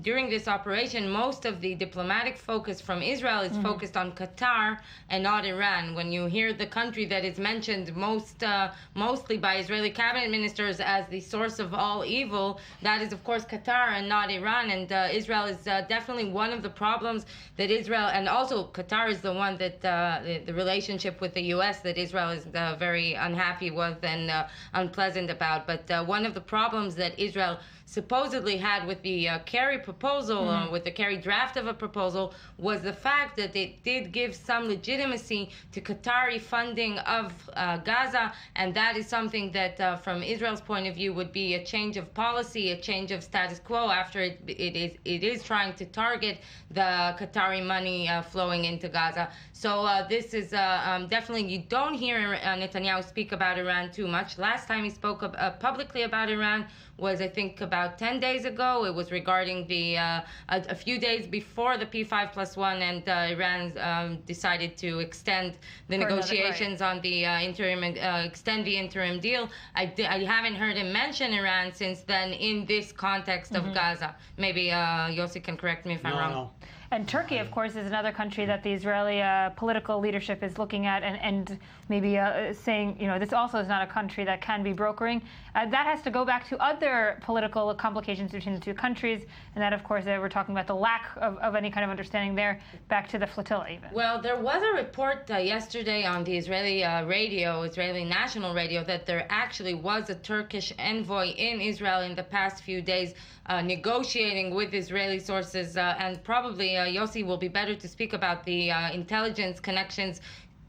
during this operation. Most of the diplomatic focus from Israel is focused on Qatar and not Iran. When you hear the country that is mentioned mostly by Israeli cabinet ministers as the source of all evil, that is of course Qatar and not Iran. And Israel is definitely one of the problems that Israel, and also Qatar is the one that the relationship with the U.S. that Israel is very unhappy with and unpleasant about. But one of the problems that Israel supposedly had with the Kerry proposal, with the Kerry draft of a proposal, was the fact that it did give some legitimacy to Qatari funding of Gaza, and that is something that, from Israel's point of view, would be a change of policy, a change of status quo after it is trying to target the Qatari money flowing into Gaza. So this is definitely, you don't hear Netanyahu speak about Iran too much. Last time he spoke publicly about Iran was, I think, about 10 days ago. It was regarding the a few days before the P5+1, and Iran decided to extend the negotiations on the extend the interim deal. I haven't heard him mention Iran since then in this context of Gaza. Maybe Yossi can correct me if I'm wrong. No. And Turkey, of course, is another country that the Israeli political leadership is looking at and maybe saying, this also is not a country that can be brokering. That has to go back to other political complications between the two countries. And that, of course, we're talking about the lack of any kind of understanding there, back to the flotilla even. Well, there was a report yesterday on the Israeli radio, Israeli national radio, that there actually was a Turkish envoy in Israel in the past few days negotiating with Israeli sources, and probably Yossi will be better to speak about the intelligence connections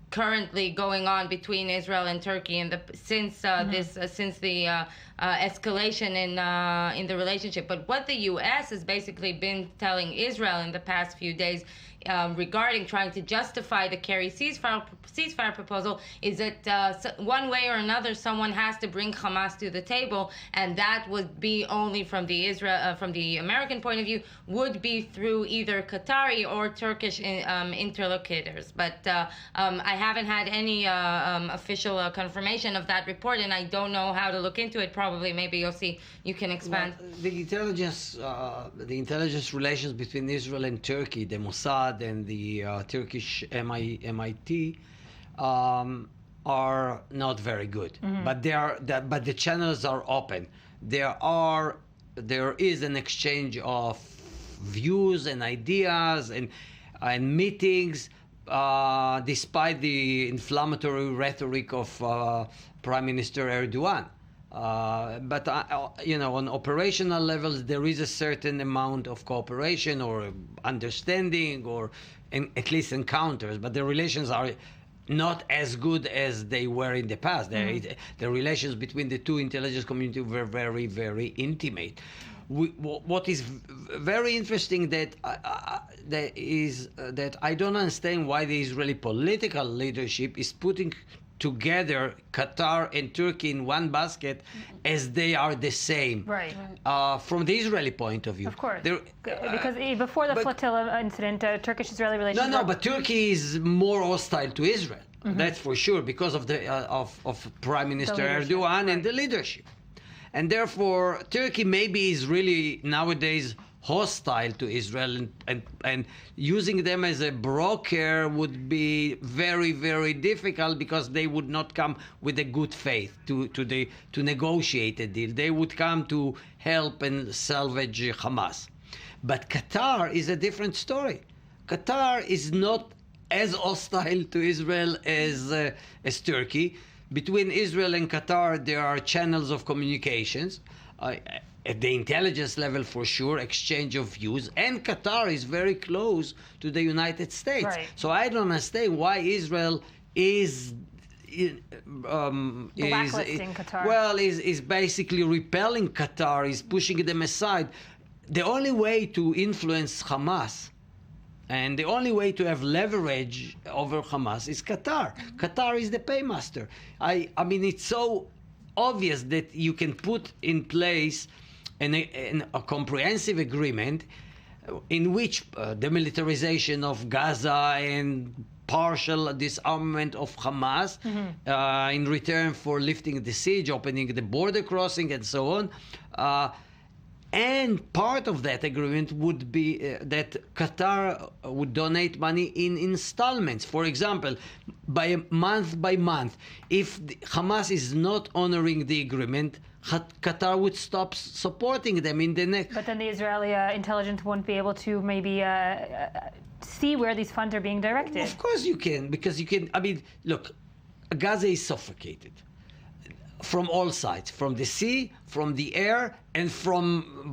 currently going on between Israel and Turkey, and since the escalation in the relationship. But what the U.S. has basically been telling Israel in the past few days regarding trying to justify the Kerry ceasefire proposal is that one way or another someone has to bring Hamas to the table, and that would be only from the American point of view, would be through either Qatari or Turkish interlocutors. But I haven't had any official confirmation of that report, and I don't know how to look into it. Probably, maybe Yossi, you can expand. Well, the intelligence relations between Israel and Turkey, the Mossad and the Turkish MIT, are not very good. But but the channels are open. There is an exchange of views and ideas and meetings, despite the inflammatory rhetoric of Prime Minister Erdogan. But on operational levels, there is a certain amount of cooperation or understanding, or at least encounters. But the relations are not as good as they were in the past. The relations between the two intelligence community were very, very intimate. What is very interesting that I don't understand why the Israeli political leadership is putting together Qatar and Turkey in one basket as they are the same. Right. From the Israeli point of view. Of course. Because before the flotilla incident, Turkish-Israeli relations... No, but Turkey is more hostile to Israel. That's for sure, because of the of Prime Minister Erdogan and the leadership. And therefore, Turkey maybe is really nowadays hostile to Israel, and using them as a broker would be very, very difficult, because they would not come with a good faith to negotiate a deal. They would come to help and salvage Hamas. But Qatar is a different story. Qatar is not as hostile to Israel as Turkey. Between Israel and Qatar, there are channels of communications. At the intelligence level, for sure, exchange of views, and Qatar is very close to the United States. Right. So I don't understand why Israel is blacklisting Qatar. Well, is basically repelling Qatar, is pushing them aside. The only way to influence Hamas and the only way to have leverage over Hamas is Qatar. Qatar is the paymaster. I mean, it's so obvious that you can put in place a comprehensive agreement in which demilitarization of Gaza and partial disarmament of Hamas in return for lifting the siege, opening the border crossing, and so on. And part of that agreement would be that Qatar would donate money in installments. For example, by month, if Hamas is not honoring the agreement, Qatar would stop supporting them in the next. But then the Israeli intelligence won't be able to maybe see where these funds are being directed. Of course you can, because you can. I mean, look, Gaza is suffocated. from all sides, from the sea, from the air, and from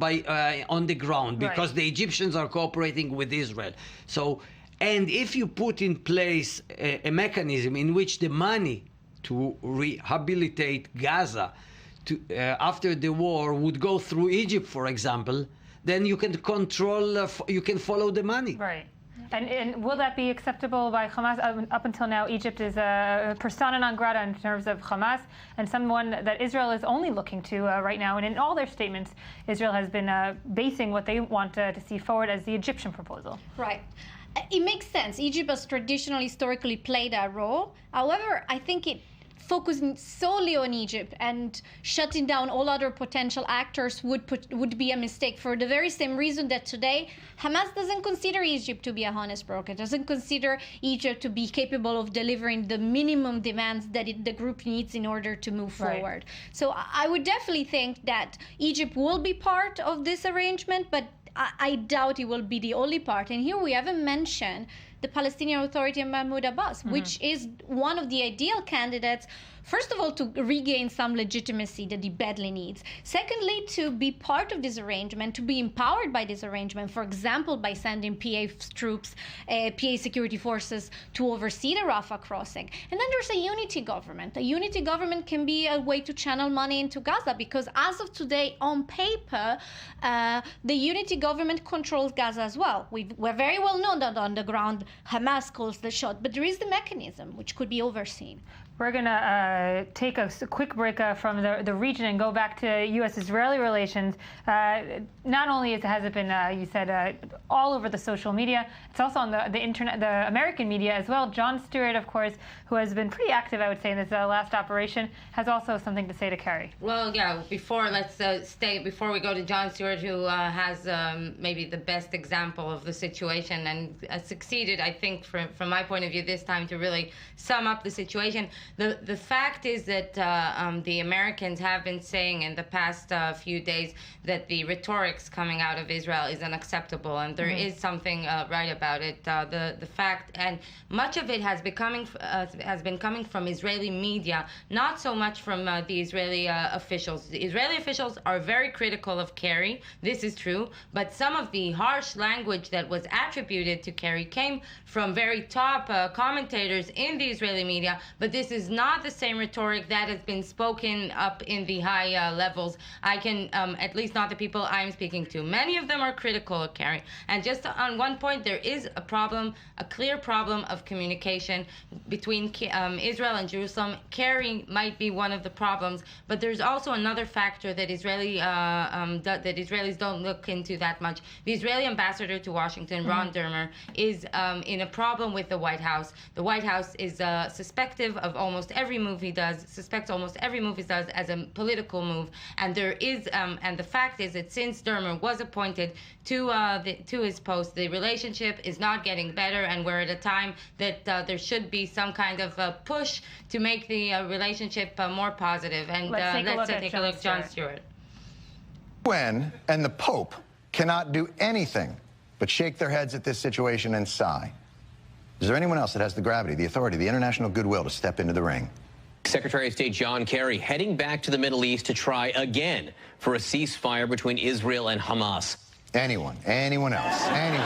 on the ground, because the Egyptians are cooperating with Israel. So, and if you put in place a mechanism in which the money to rehabilitate Gaza after the war would go through Egypt, for example, then you can control, you can follow the money. Right. And will that be acceptable by Hamas? Up until now, Egypt is a persona non grata in terms of Hamas, and someone that Israel is only looking to right now. And in all their statements, Israel has been basing what they want to see forward as the Egyptian proposal. Right. It makes sense. Egypt has traditionally, historically played that role. However, I think focusing solely on Egypt and shutting down all other potential actors would be a mistake, for the very same reason that today Hamas doesn't consider Egypt to be a honest broker, doesn't consider Egypt to be capable of delivering the minimum demands that the group needs in order to move forward. So I would definitely think that Egypt will be part of this arrangement, but I doubt it will be the only part. And here we haven't mentioned the Palestinian Authority and Mahmoud Abbas, which is one of the ideal candidates, first of all, to regain some legitimacy that he badly needs. Secondly, to be part of this arrangement, to be empowered by this arrangement, for example, by sending PA troops, PA security forces to oversee the Rafah crossing. And then there's a unity government. A unity government can be a way to channel money into Gaza, because as of today, on paper, the unity government controls Gaza as well. We're very well known that on the ground, Hamas calls the shot, but there is the mechanism which could be overseen. We're going to take a quick break from the region and go back to U.S.-Israeli relations. Not only has it been, you said, all over the social media, it's also on the internet, the American media as well. Jon Stewart, of course, who has been pretty active, I would say, in this last operation, has also something to say to Carrie. Well, yeah, before we go to Jon Stewart, who has maybe the best example of the situation and succeeded, I think, from my point of view this time, to really sum up the situation. The fact is that the Americans have been saying in the past few days that the rhetorics coming out of Israel is unacceptable, and there is something right about it. The fact, and much of it has been coming from Israeli media, not so much from the Israeli officials. The Israeli officials are very critical of Kerry. This is true, but some of the harsh language that was attributed to Kerry came from very top commentators in the Israeli media, but this is not the same rhetoric that has been spoken up in the high levels. I can, at least not the people I'm speaking to. Many of them are critical of Kerry. And just on one point, there is a problem, a clear problem of communication between Israel and Jerusalem. Kerry might be one of the problems, but there's also another factor that that Israelis don't look into that much. The Israeli ambassador to Washington, Ron Dermer, is in a problem with the White House. The White House is suspective of suspects almost every move he does as a political move. And there is, and the fact is that since Dermer was appointed to his post, the relationship is not getting better, and we're at a time that there should be some kind of push to make the relationship more positive. And let's take a look at Jon Stewart. UN and the Pope cannot do anything but shake their heads at this situation and sigh. Is there anyone else that has the gravity, the authority, the international goodwill to step into the ring? Secretary of State John Kerry heading back to the Middle East to try again for a ceasefire between Israel and Hamas. Anyone else, anyone.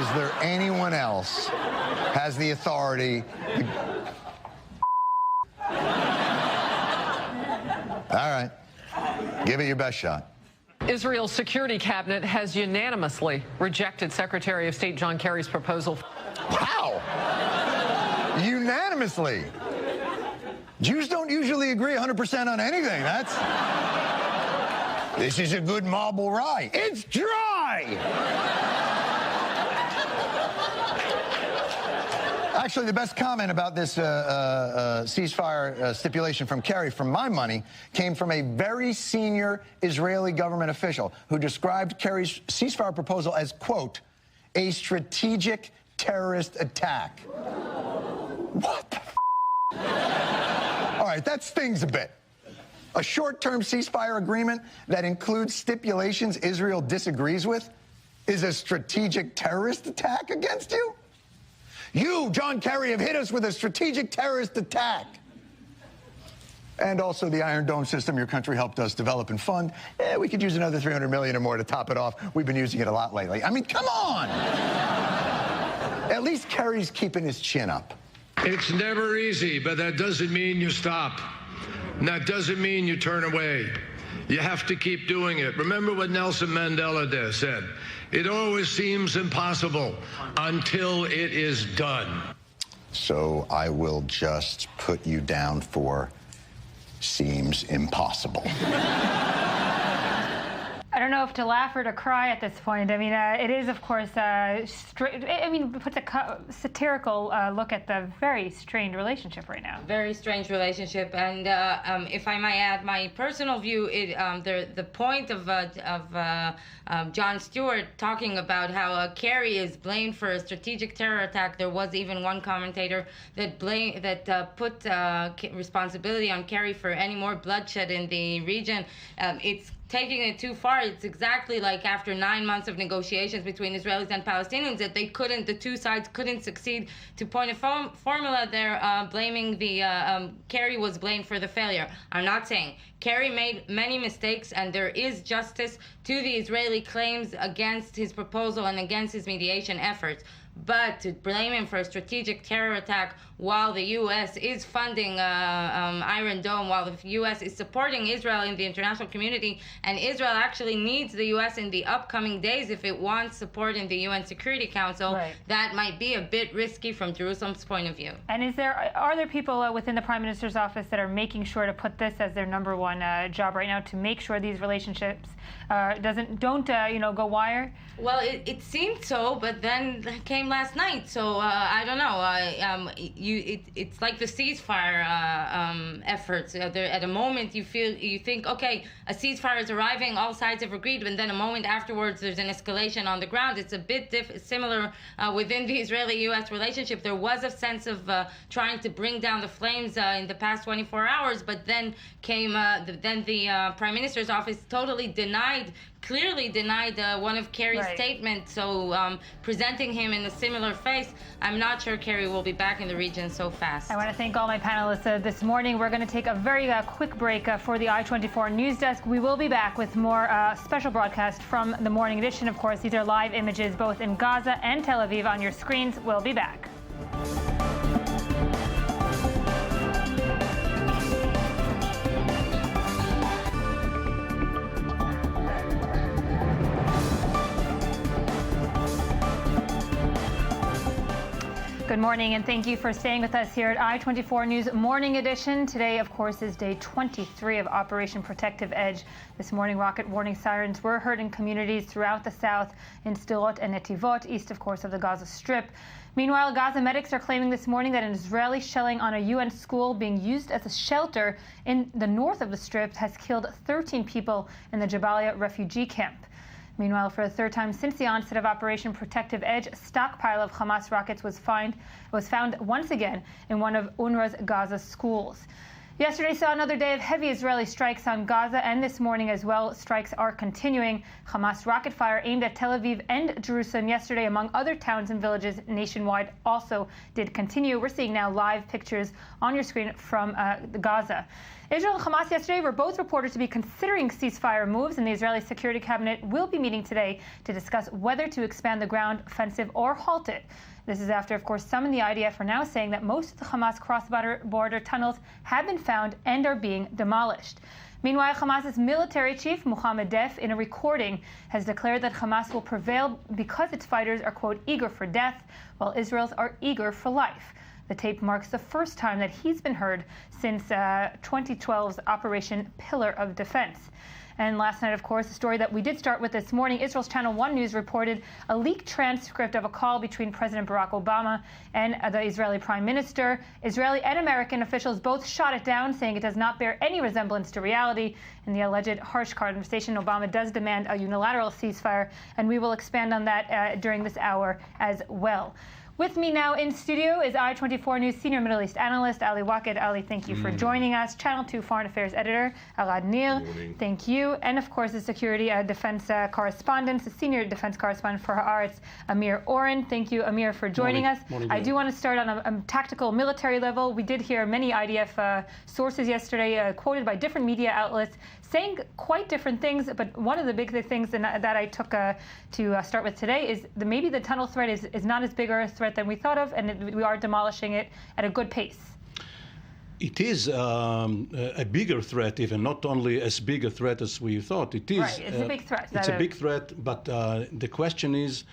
Is there anyone else has the authority? All right, give it your best shot. Israel's security cabinet has unanimously rejected Secretary of State John Kerry's proposal. Wow! Unanimously. Jews don't usually agree 100% on anything. This is a good marble rye. It's dry! Actually, the best comment about this ceasefire stipulation from Kerry, from my money, came from a very senior Israeli government official who described Kerry's ceasefire proposal as, quote, a strategic terrorist attack. What the f***? All right, that stings a bit. A short-term ceasefire agreement that includes stipulations Israel disagrees with is a strategic terrorist attack against you? You, John Kerry, have hit us with a strategic terrorist attack. And also the Iron Dome system your country helped us develop and fund. We could use another $300 million or more to top it off. We've been using it a lot lately. I mean, come on! At least Kerry's keeping his chin up. It's never easy, but that doesn't mean you stop. And that doesn't mean you turn away. You have to keep doing it. Remember what Nelson Mandela said. It always seems impossible until it is done. So I will just put you down for seems impossible. I don't know if to laugh or to cry at this point. I mean, it is, of course, it puts a satirical look at the very strained relationship right now. Very strange relationship, and if I might add my personal view, the point of Jon Stewart talking about how Kerry is blamed for a strategic terror attack. There was even one commentator that put responsibility on Kerry for any more bloodshed in the region. It's taking it too far. It's exactly like after 9 months of negotiations between Israelis and Palestinians that the two sides couldn't succeed to point a formula. They're blaming Kerry was blamed for the failure. I'm not saying. Kerry made many mistakes, and there is justice to the Israeli claims against his proposal and against his mediation efforts. But to blame him for a strategic terror attack while the U.S. is funding Iron Dome, while the U.S. is supporting Israel in the international community, and Israel actually needs the U.S. in the upcoming days if it wants support in the UN Security Council, right, that might be a bit risky from Jerusalem's point of view. And are there people within the Prime Minister's office that are making sure to put this as their number one job right now, to make sure these relationships don't go wire? Well, it seemed so, but then came last night. So I don't know. It's like the ceasefire efforts. At a moment you think, okay, a ceasefire is arriving, all sides have agreed, and then a moment afterwards there's an escalation on the ground. It's a bit similar within the Israeli-U.S. relationship. There was a sense of trying to bring down the flames in the past 24 hours, but then came the Prime Minister's office clearly denied one of Kerry's statements, so presenting him in a similar face, I'm not sure Kerry will be back in the region so fast. I want to thank all my panelists this morning. We're going to take a very quick break for the I-24 News Desk. We will be back with more special broadcast from the morning edition. Of course, these are live images both in Gaza and Tel Aviv on your screens. We'll be back. Good morning, and thank you for staying with us here at I-24 News Morning Edition. Today, of course, is day 23 of Operation Protective Edge. This morning, rocket warning sirens were heard in communities throughout the south, in Sderot and Netivot, east, of course, of the Gaza Strip. Meanwhile, Gaza medics are claiming this morning that an Israeli shelling on a UN school being used as a shelter in the north of the Strip has killed 13 people in the Jabalia refugee camp. Meanwhile, for the third time since the onset of Operation Protective Edge, a stockpile of Hamas rockets was found once again in one of UNRWA's Gaza schools. Yesterday saw another day of heavy Israeli strikes on Gaza, and this morning as well, strikes are continuing. Hamas rocket fire aimed at Tel Aviv and Jerusalem yesterday, among other towns and villages nationwide, also did continue. We're seeing now live pictures on your screen from Gaza. Israel and Hamas yesterday were both reported to be considering ceasefire moves, and the Israeli Security Cabinet will be meeting today to discuss whether to expand the ground offensive or halt it. This is after, of course, some in the IDF are now saying that most of the Hamas cross-border tunnels have been found and are being demolished. Meanwhile, Hamas's military chief, Mohammed Deif, in a recording, has declared that Hamas will prevail because its fighters are, quote, eager for death, while Israel's are eager for life. The tape marks the first time that he's been heard since 2012's Operation Pillar of Defense. And last night, of course, the story that we did start with this morning, Israel's Channel 1 News reported a leaked transcript of a call between President Barack Obama and the Israeli Prime Minister. Israeli and American officials both shot it down, saying it does not bear any resemblance to reality. In the alleged harsh conversation, Obama does demand a unilateral ceasefire, and we will expand on that during this hour as well. With me now in studio is I-24 News Senior Middle East Analyst Ali Waqid. Ali, thank you for joining us. Channel 2 Foreign Affairs Editor Arad Nir, thank you. And of course, the Security Defense Correspondent, the Senior Defense Correspondent for Haaretz, Amir Oren. Thank you, Amir, for joining us. I do want to start on a tactical military level. We did hear many IDF sources yesterday quoted by different media outlets saying quite different things, but one of the big things that I took to start with today is maybe the tunnel threat is not as big a threat than we thought of, and we are demolishing it at a good pace. It is a bigger threat, even not only as big a threat as we thought. It is. Right, it's a big threat. It's a big threat, but the question is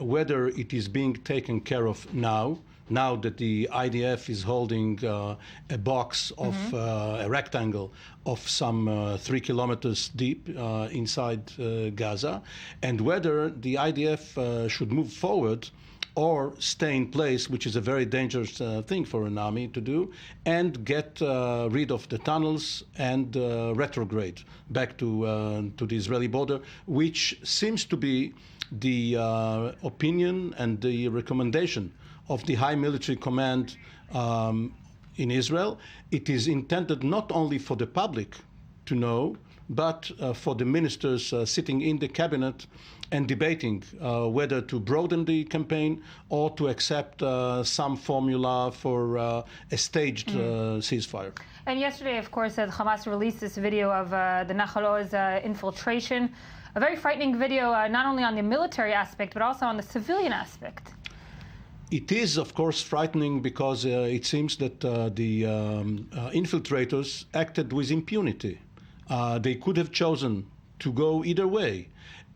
whether it is being taken care of now that the IDF is holding a box of a rectangle of some 3 kilometers deep inside Gaza, and whether the IDF should move forward or stay in place, which is a very dangerous thing for an army to do, and get rid of the tunnels and retrograde back to the Israeli border, which seems to be the opinion and the recommendation of the High Military Command in Israel. It is intended not only for the public to know, but for the ministers sitting in the cabinet and debating whether to broaden the campaign or to accept some formula for a staged ceasefire. And yesterday, of course, Hamas released this video of the Nahal Oz infiltration, a very frightening video, not only on the military aspect, but also on the civilian aspect. It is, of course, frightening because it seems that the infiltrators acted with impunity. They could have chosen to go either way.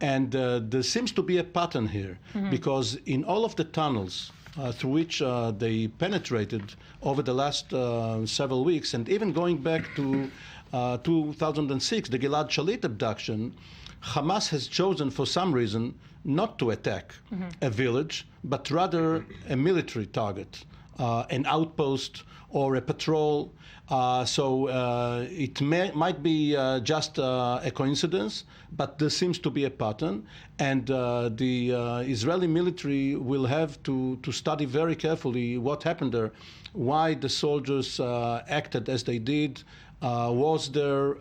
And there seems to be a pattern here, because in all of the tunnels through which they penetrated over the last several weeks, and even going back to 2006, the Gilad Shalit abduction, Hamas has chosen for some reason not to attack a village, but rather a military target, an outpost or a patrol. So it might be just a coincidence, but there seems to be a pattern. And the Israeli military will have to study very carefully what happened there, why the soldiers acted as they did. Was there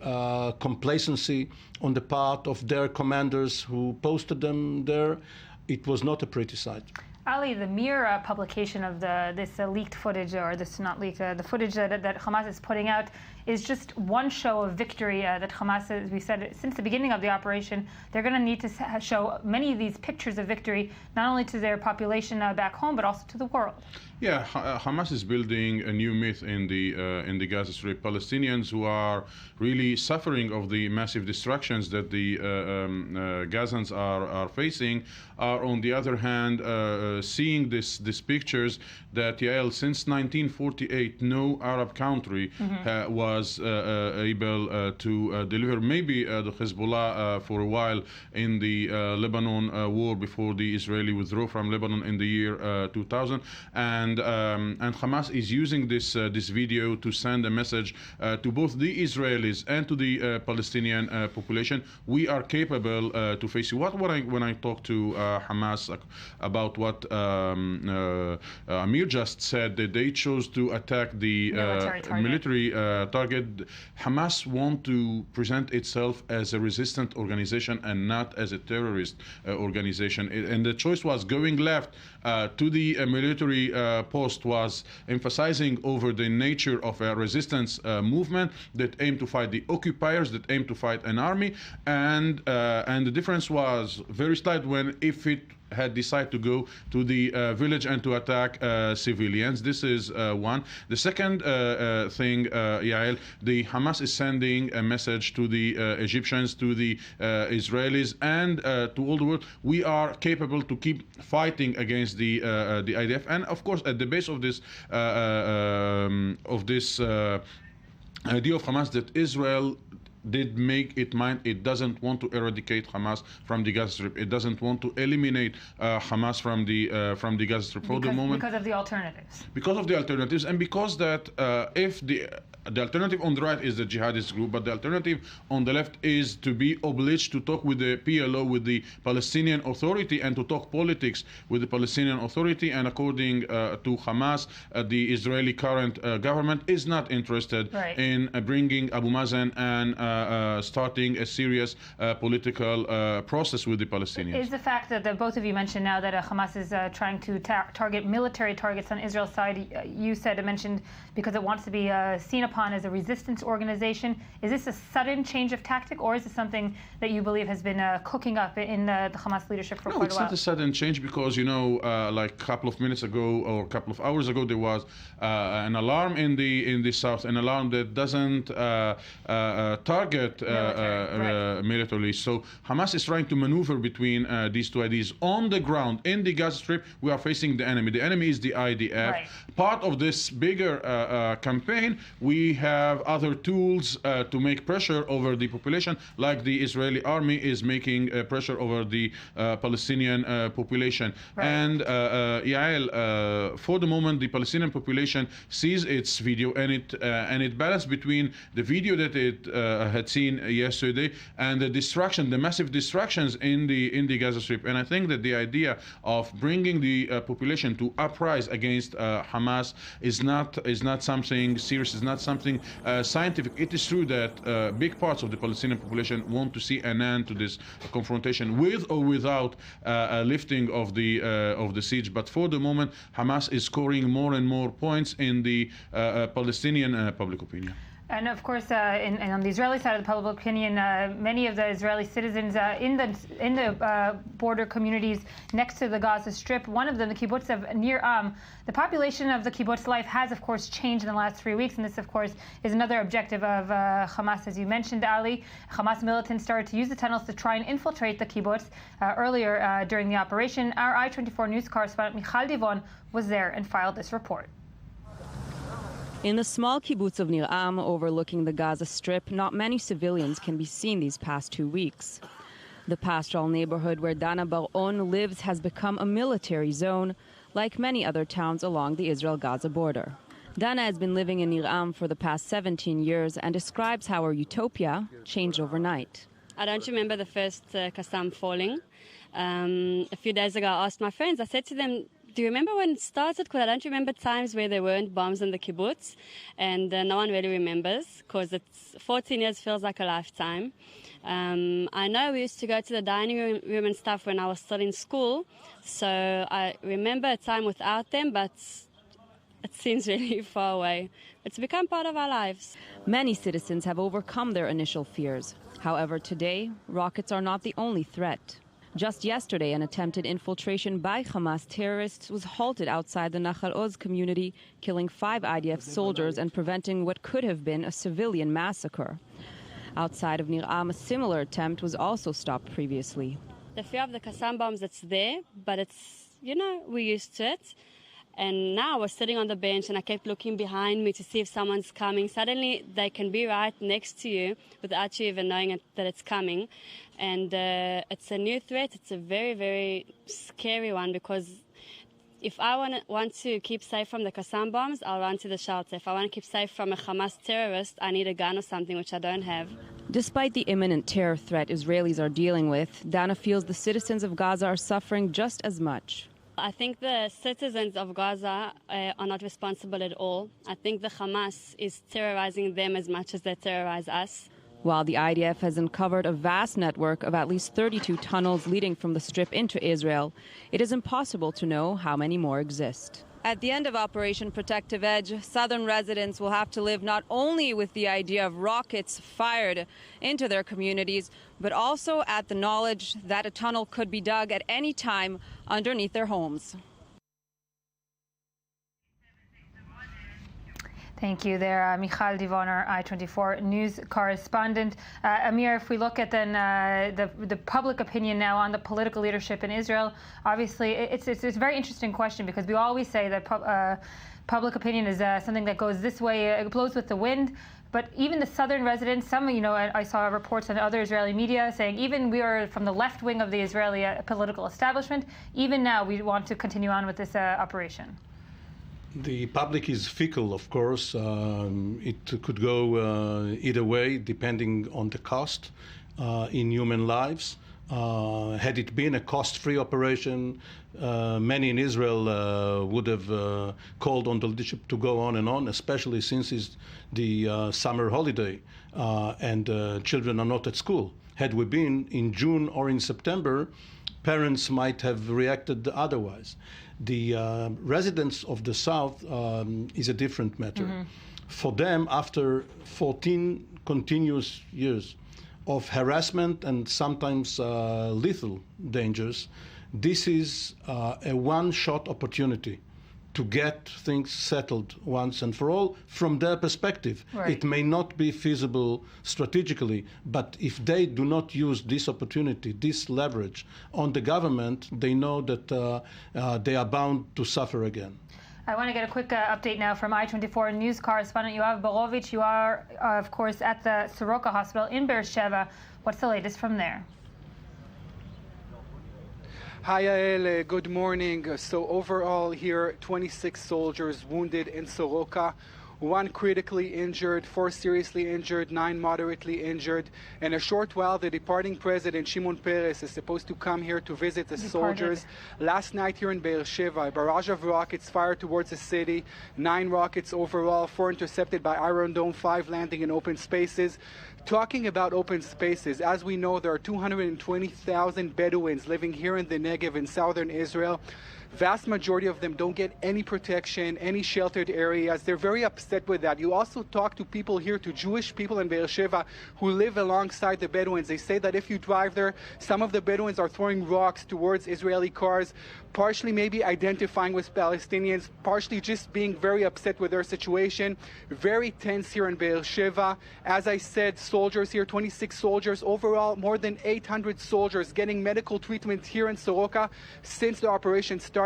complacency on the part of their commanders who posted them there? It was not a pretty sight. Ali, the mere publication of this leaked footage, or this not leaked, the footage that Hamas is putting out is just one show of victory that Hamas, as we said, since the beginning of the operation, they're going to need to show many of these pictures of victory, not only to their population back home, but also to the world. Yeah, Hamas is building a new myth in the Gaza Strip. Palestinians who are really suffering of the massive destructions that the Gazans are facing are, on the other hand, seeing these pictures that, Yael, since 1948, no Arab country was able to deliver. Maybe the Hezbollah for a while in the Lebanon war before the Israeli withdrew from Lebanon in the year 2000, and Hamas is using this video to send a message to both the Israelis and to the Palestinian population. We are capable to face you. When I talk to Hamas about what Amir just said, that they chose to attack the military target. Hamas want to present itself as a resistant organization and not as a terrorist organization. And the choice was going left to the military post was emphasizing over the nature of a resistance movement that aimed to fight the occupiers, that aimed to fight an army, and the difference was very slight when if it had decided to go to the village and to attack civilians. This is one. The second thing, Yael, the Hamas is sending a message to the Egyptians, to the Israelis, and to all the world. We are capable to keep fighting against the IDF, and of course, at the base of this idea of Hamas, that Israel did make it mind it doesn't want to eradicate Hamas from the Gaza Strip. It doesn't want to eliminate Hamas from the Gaza Strip for the moment. Because of the alternatives. Because of the alternatives, and because that if the alternative on the right is the jihadist group, but the alternative on the left is to be obliged to talk with the PLO, with the Palestinian Authority, and to talk politics with the Palestinian Authority. And according to Hamas, the Israeli current government is not interested in bringing Abu Mazen and starting a serious political process with the Palestinians. Is the fact that both of you mentioned now that Hamas is trying to target military targets on Israel's side, you mentioned because it wants to be seen upon as a resistance organization. Is this a sudden change of tactic, or is this something that you believe has been cooking up in the Hamas leadership for quite a while? No, it's not a sudden change because, like a couple of minutes ago or a couple of hours ago, there was an alarm in the south, an alarm that doesn't target militarily. So Hamas is trying to maneuver between these two ideas. On the ground, in the Gaza Strip, we are facing the enemy. The enemy is the IDF. Part of this bigger campaign, we have other tools to make pressure over the population, like the Israeli army is making pressure over the Palestinian population. And Yael, for the moment, the Palestinian population sees its video, and it balances between the video that it had seen yesterday and the massive distractions in the Gaza Strip. And I think that the idea of bringing the population to uprise against Hamas is not something serious, is not something scientific. It is true that big parts of the Palestinian population want to see an end to this confrontation, with or without a lifting of the siege. But for the moment, Hamas is scoring more and more points in the Palestinian public opinion. And of course, on the Israeli side of the public opinion, many of the Israeli citizens in the border communities next to the Gaza Strip, one of them, the kibbutz of Nir Am, the population of the kibbutz life has, of course, changed in the last 3 weeks, and this, of course, is another objective of Hamas, as you mentioned, Ali. Hamas militants started to use the tunnels to try and infiltrate the kibbutz earlier during the operation. Our I-24 news correspondent Michal Divon was there and filed this report. In the small kibbutz of Nir Am, overlooking the Gaza Strip, not many civilians can be seen these past 2 weeks. The pastoral neighborhood where Dana Bar-On lives has become a military zone, like many other towns along the Israel-Gaza border. Dana has been living in Nir Am for the past 17 years and describes how her utopia changed overnight. I don't remember the first Qassam falling. A few days ago, I asked my friends, I said to them, do you remember when it started? Because I don't remember times where there weren't bombs in the kibbutz, and no one really remembers because it's 14 years feels like a lifetime. I know we used to go to the dining room and stuff when I was still in school, so I remember a time without them, but it seems really far away. It's become part of our lives. Many citizens have overcome their initial fears. However, today, rockets are not the only threat. Just yesterday, an attempted infiltration by Hamas terrorists was halted outside the Nahal Oz community, killing 5 IDF soldiers and preventing what could have been a civilian massacre. Outside of Nir Am, a similar attempt was also stopped previously. The fear of the Qassam bombs, it's there, but it's, we're used to it. And now I was sitting on the bench and I kept looking behind me to see if someone's coming. Suddenly they can be right next to you without you even knowing that it's coming. And it's a new threat. It's a very, very scary one because if I want to keep safe from the Qassam bombs, I'll run to the shelter. If I want to keep safe from a Hamas terrorist, I need a gun or something, which I don't have. Despite the imminent terror threat Israelis are dealing with, Dana feels the citizens of Gaza are suffering just as much. I think the citizens of Gaza are not responsible at all. I think the Hamas is terrorizing them as much as they terrorize us. While the IDF has uncovered a vast network of at least 32 tunnels leading from the Strip into Israel, it is impossible to know how many more exist. At the end of Operation Protective Edge, southern residents will have to live not only with the idea of rockets fired into their communities, but also at the knowledge that a tunnel could be dug at any time underneath their homes. Thank you there, Michal Divon, our I-24 news correspondent. Amir, if we look at then the public opinion now on the political leadership in Israel, obviously it's a very interesting question because we always say that public opinion is something that goes this way, it blows with the wind. But even the southern residents, some, I saw reports on other Israeli media saying even we are from the left wing of the Israeli political establishment, even now we want to continue on with this operation. The public is fickle, of course. It could go either way, depending on the cost in human lives. Had it been a cost-free operation, many in Israel would have called on the leadership to go on, especially since it's the summer holiday and children are not at school. Had we been in June or in September, parents might have reacted otherwise. The residents of the South is a different matter. Mm-hmm. For them, after 14 continuous years of harassment and sometimes lethal dangers, this is a one-shot opportunity to get things settled once and for all from their perspective. Right. It may not be feasible strategically, but if they do not use this opportunity, this leverage on the government, they know that they are bound to suffer again. I want to get a quick update now from I-24 News correspondent Yoav Borovich. You are, of course, at the Soroka Hospital in Beersheba. What's the latest from there? Hi, Yael. Good morning. So overall here, 26 soldiers wounded in Soroka, 1 critically injured, 4 seriously injured, 9 moderately injured. In a short while, the departing president, Shimon Peres, is supposed to come here to visit the soldiers. Last night here in Beersheba, a barrage of rockets fired towards the city, 9 rockets overall, 4 intercepted by Iron Dome, 5 landing in open spaces. Talking about open spaces, as we know, there are 220,000 Bedouins living here in the Negev in southern Israel. Vast majority of them don't get any protection, any sheltered areas. They're very upset with that. You also talk to people here, to Jewish people in Beersheba who live alongside the Bedouins. They say that if you drive there, some of the Bedouins are throwing rocks towards Israeli cars, partially maybe identifying with Palestinians, partially just being very upset with their situation. Very tense here in Beersheba. As I said, soldiers here, 26 soldiers. Overall, more than 800 soldiers getting medical treatment here in Soroka since the operation started.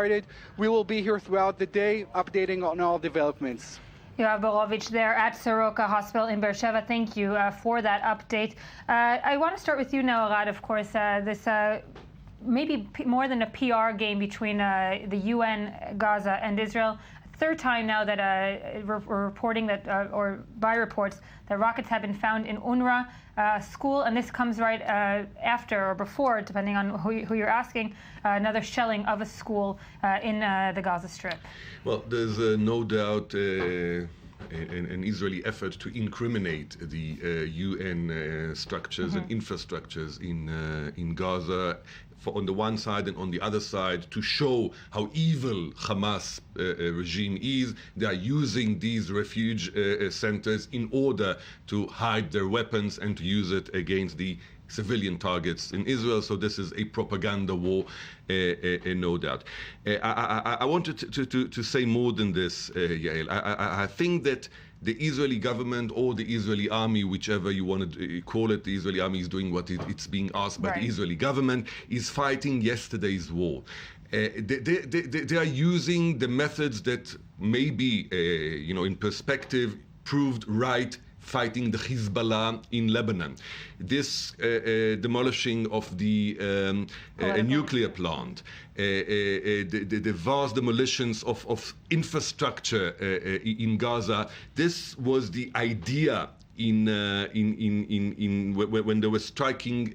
We will be here throughout the day, updating on all developments. Yoav Borovich there at Soroka Hospital in Beersheba. Thank you for that update. I want to start with you now, Arad. Of course, this maybe more than a PR game between the UN, Gaza, and Israel. Third time now that we're reporting that, or by reports, that rockets have been found in UNRWA school, and this comes right after or before, depending on who you're asking, another shelling of a school in the Gaza Strip. Well, there's no doubt an Israeli effort to incriminate the UN structures and infrastructures in Gaza, on the one side and on the other side, to show how evil Hamas regime is. They are using these refuge centers in order to hide their weapons and to use it against the civilian targets in Israel. So this is a propaganda war, no doubt. I wanted to say more than this, Yael. I think that the Israeli government or the Israeli army, whichever you want to call it, the Israeli army is doing what it's being asked by the Israeli government, is fighting yesterday's war. They are using the methods that maybe, in perspective, proved right, fighting the Hezbollah in Lebanon. This demolishing of the nuclear plant, the vast demolitions of infrastructure in Gaza, this was the idea when they were striking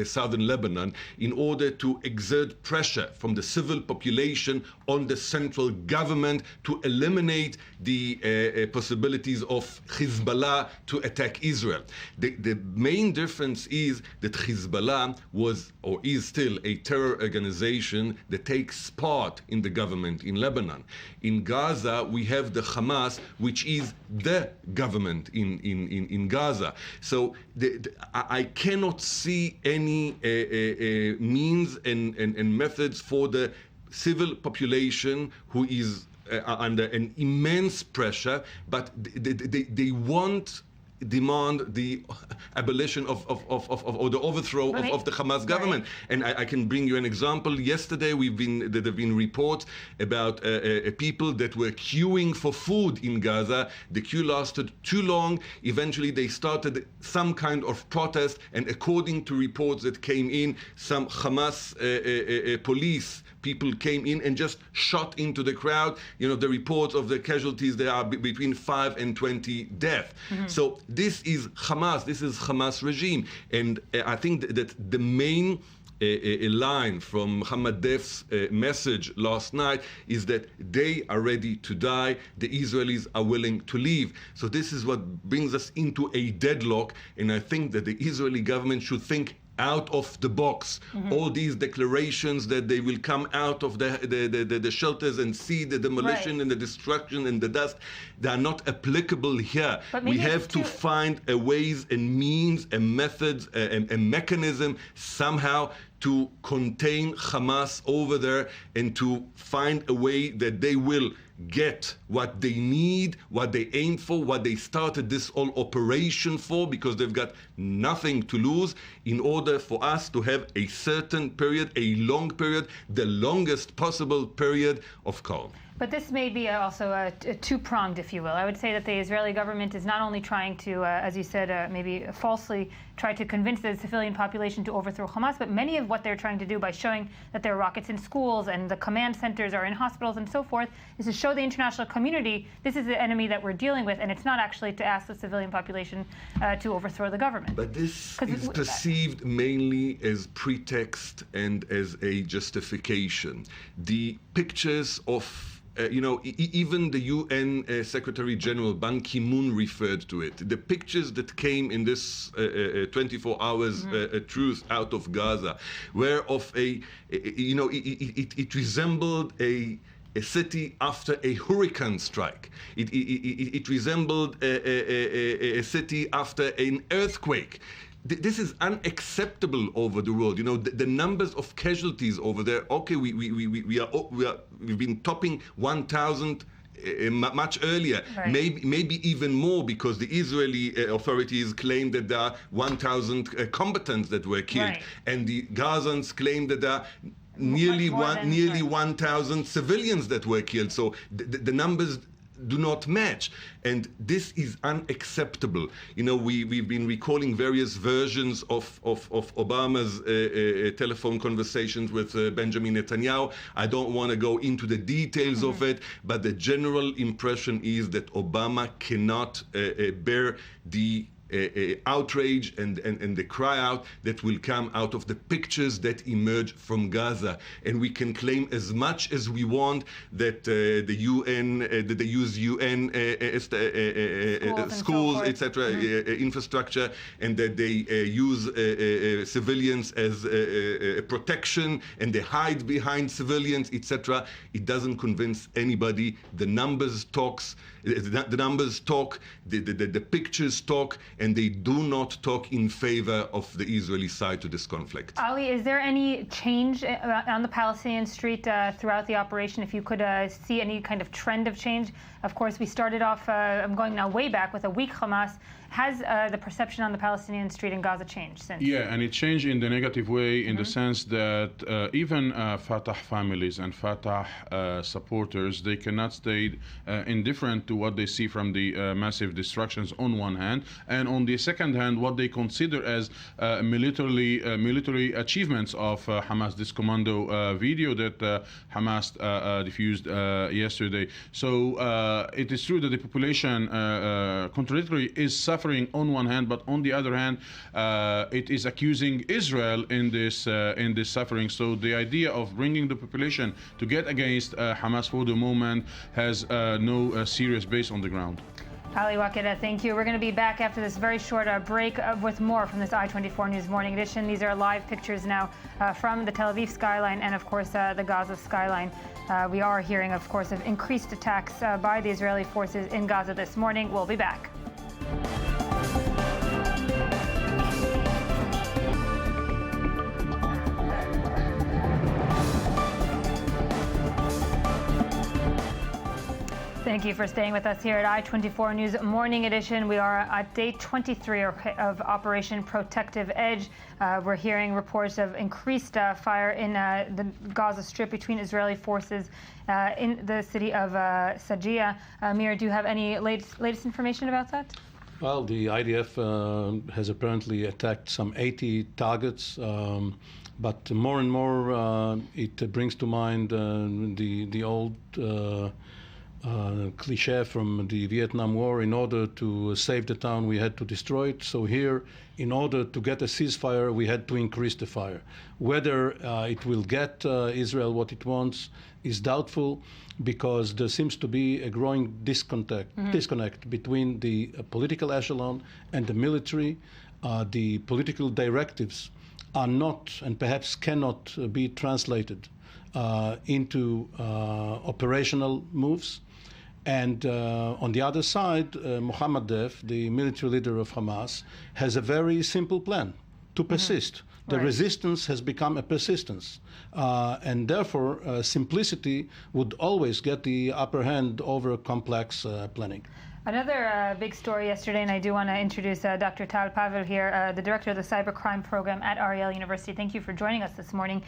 southern Lebanon, in order to exert pressure from the civil population on the central government to eliminate the possibilities of Hezbollah to attack Israel. The main difference is that Hezbollah was or is still a terror organization that takes part in the government in Lebanon. In Gaza, we have the Hamas, which is the government in Gaza. So I cannot see any means and methods for the civil population who is under an immense pressure, but they demand the abolition of or the overthrow of the Hamas government. And I can bring you an example. Yesterday there have been reports about people that were queuing for food in Gaza. The queue lasted too long. Eventually they started some kind of protest, and according to reports that came in, some Hamas police people came in and just shot into the crowd. You know, the reports of the casualties, there are between 5 and 20 deaths. So this is Hamas. This is Hamas regime. And I think that the main a line from Mohammed Def's message last night is that they are ready to die, the Israelis are willing to leave. So this is what brings us into a deadlock, and I think that the Israeli government should think out of the box. All these declarations that they will come out of the shelters and see the demolition and the destruction and the dust, they are not applicable here. We have to find a ways and means and methods, a mechanism somehow to contain Hamas over there and to find a way that they will get what they need, what they aim for, what they started this whole operation for, because they've got nothing to lose, in order for us to have a certain period, a long period, the longest possible period of calm. But this may be also a two-pronged, if you will. I would say that the Israeli government is not only trying to, as you said, maybe falsely try to convince the civilian population to overthrow Hamas, but many of what they're trying to do by showing that there are rockets in schools and the command centers are in hospitals and so forth is to show the international community this is the enemy that we're dealing with, and it's not actually to ask the civilian population to overthrow the government. But this is perceived mainly as pretext and as a justification. The pictures of even the UN Secretary General Ban Ki-moon referred to it. The pictures that came in this 24 hours truth out of Gaza were of it resembled a city after a hurricane strike. It resembled a city after an earthquake. This is unacceptable over the world. You know, the numbers of casualties over there. Okay, we've been topping 1,000 much earlier, maybe even more, because the Israeli authorities claim that there are 1,000 combatants that were killed, and the Gazans claim that there are nearly 1,000 civilians that were killed. So the numbers do not match, and this is unacceptable. You know, we've been recalling various versions of Obama's telephone conversations with Benjamin Netanyahu. I don't want to go into the details of it, but the general impression is that Obama cannot bear the outrage and the cry out that will come out of the pictures that emerge from Gaza. And we can claim as much as we want that the UN, that they use UN schools, etc., infrastructure, and that they use civilians as protection, and they hide behind civilians, etc. It doesn't convince anybody. The numbers talks. The numbers talk, the pictures talk, and they do not talk in favor of the Israeli side to this conflict. Ali, is there any change on the Palestinian street throughout the operation? If you could see any kind of trend of change? Of course, we started off, I'm going now way back, with a weak Hamas. Has the perception on the Palestinian street in Gaza changed since? Yeah, and it changed in the negative way, in the sense that even Fatah families and Fatah supporters, they cannot stay indifferent to what they see from the massive destructions on one hand, and on the second hand, what they consider as military achievements of Hamas. This commando video that Hamas diffused yesterday. So it is true that the population, contradictory, is suffering on one hand, but on the other hand, it is accusing Israel in this suffering. So the idea of bringing the population to get against Hamas for the moment has no serious base on the ground. Ali Wakeda, thank you. We're going to be back after this very short break with more from this I-24 News Morning Edition. These are live pictures now from the Tel Aviv skyline and, of course, the Gaza skyline. We are hearing, of course, of increased attacks by the Israeli forces in Gaza this morning. We'll be back. Thank you for staying with us here at I-24 News Morning Edition. We are at day 23 of Operation Protective Edge. We're hearing reports of increased fire in the Gaza Strip between Israeli forces in the city of Sajia. Mir, do you have any latest information about that? Well, the IDF has apparently attacked some 80 targets, but more and more it brings to mind the old cliche from the Vietnam War: in order to save the town, we had to destroy it. So here, in order to get a ceasefire, we had to increase the fire. Whether it will get Israel what it wants is doubtful, because there seems to be a growing disconnect between the political echelon and the military. The political directives are not, and perhaps cannot, be translated into operational moves. And on the other side, Mohammed Deif, the military leader of Hamas, has a very simple plan: to persist. The resistance has become a persistence. And therefore, simplicity would always get the upper hand over complex planning. Another big story yesterday, and I do want to introduce Dr. Tal Pavel here, the director of the cybercrime program at Ariel University. Thank you for joining us this morning.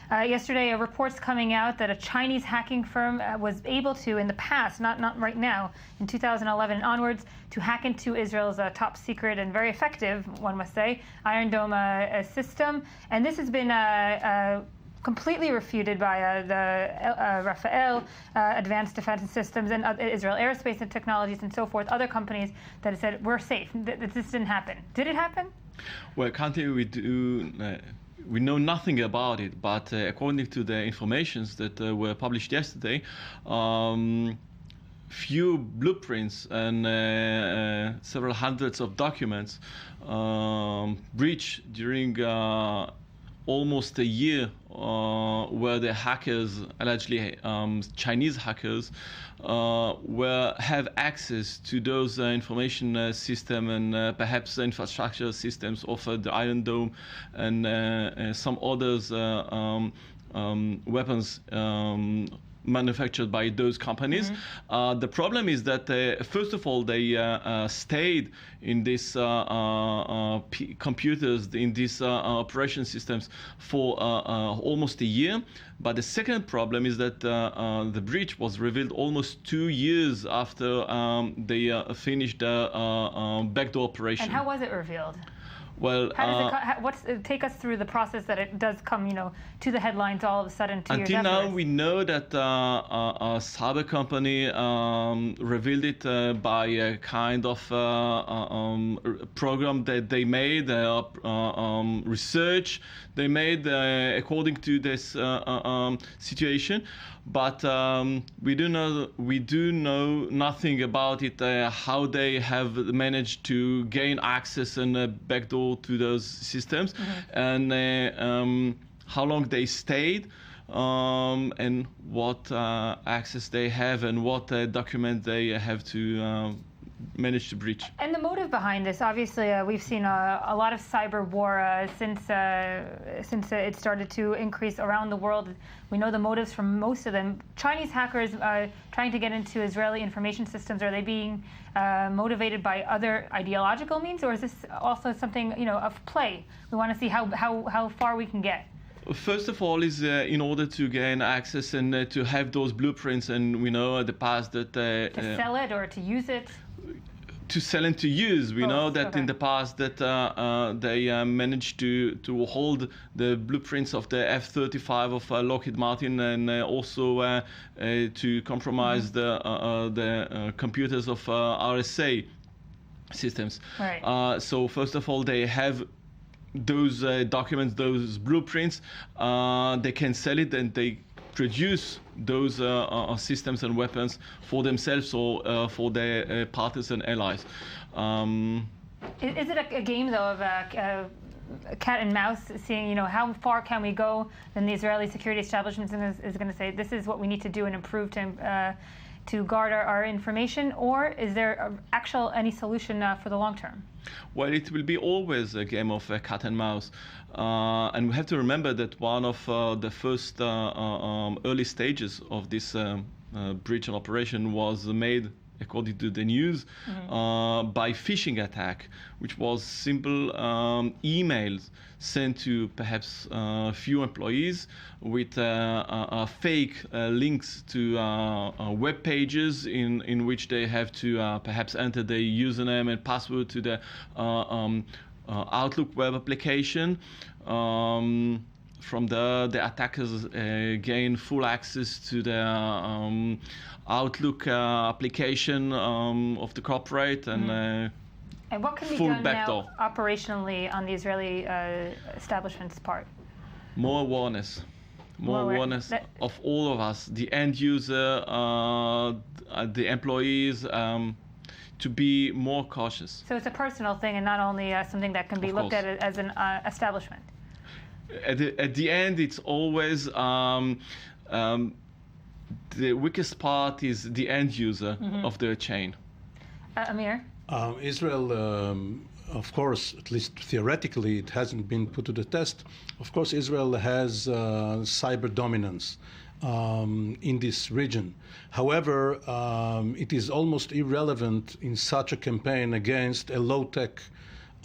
Yesterday, reports coming out that a Chinese hacking firm was able to, in the past, not right now, in 2011 and onwards, to hack into Israel's top secret and very effective, one must say, Iron Dome system. And this has been completely refuted by the Rafael Advanced Defense Systems and Israel Aerospace and Technologies and so forth, other companies that have said, we're safe, this didn't happen. Did it happen? Well, currently we know nothing about it, but according to the informations that were published yesterday, few blueprints and several hundreds of documents breached during almost a year, where the hackers, allegedly Chinese hackers, have access to those information system and perhaps infrastructure systems of the Iron Dome and some others weapons manufactured by those companies. The problem is that first of all, they stayed in these computers, in these operation systems for almost a year. But the second problem is that the breach was revealed almost 2 years after they finished the backdoor operation. And how was it revealed? Well, how does it take us through the process that it does come, to the headlines all of a sudden 2 years after? Until now, afterwards? we know that a cyber company revealed it by a kind of program that they made, research they made according to this situation. But we do know nothing about it, how they have managed to gain access and backdoor to those systems, and how long they stayed, and what access they have, and what document they have to manage to breach. And the motive behind this, obviously, we've seen a lot of cyber war since it started to increase around the world. We know the motives from most of them. Chinese hackers trying to get into Israeli information systems, are they being motivated by other ideological means, or is this also something of play? We want to see how far we can get. First of all, is in order to gain access and to have those blueprints, and we know in the past that to sell it or to use it. To sell and to use. We know that in the past that they managed to hold the blueprints of the F-35 of Lockheed Martin, and also to compromise the computers of RSA systems. Right. So first of all, they have those documents, those blueprints. They can sell it, and they produce those systems and weapons for themselves or for their partners and allies. Is it a game, though, of cat and mouse, seeing how far can we go? Then the Israeli security establishment is going to say, this is what we need to do and improve to guard our information, or is there any solution for the long term? Well, it will be always a game of cat and mouse. And we have to remember that one of the first early stages of this breach and operation was made according to the news, by phishing attack, which was simple emails sent to perhaps a few employees with fake links to web pages in which they have to perhaps enter their username and password to the Outlook web application. From there, the attackers gain full access to the Outlook application of the corporate and what can be full done backdoor. now operationally on the Israeli establishment's part? More awareness. More awareness of all of us, the end user, the employees, to be more cautious. So it's a personal thing and not only something that can be looked at as an establishment. At the end, it's always the weakest part is the end user of the chain. Amir? Israel, of course, at least theoretically, it hasn't been put to the test. Of course, Israel has cyber dominance in this region. However, it is almost irrelevant in such a campaign against a low-tech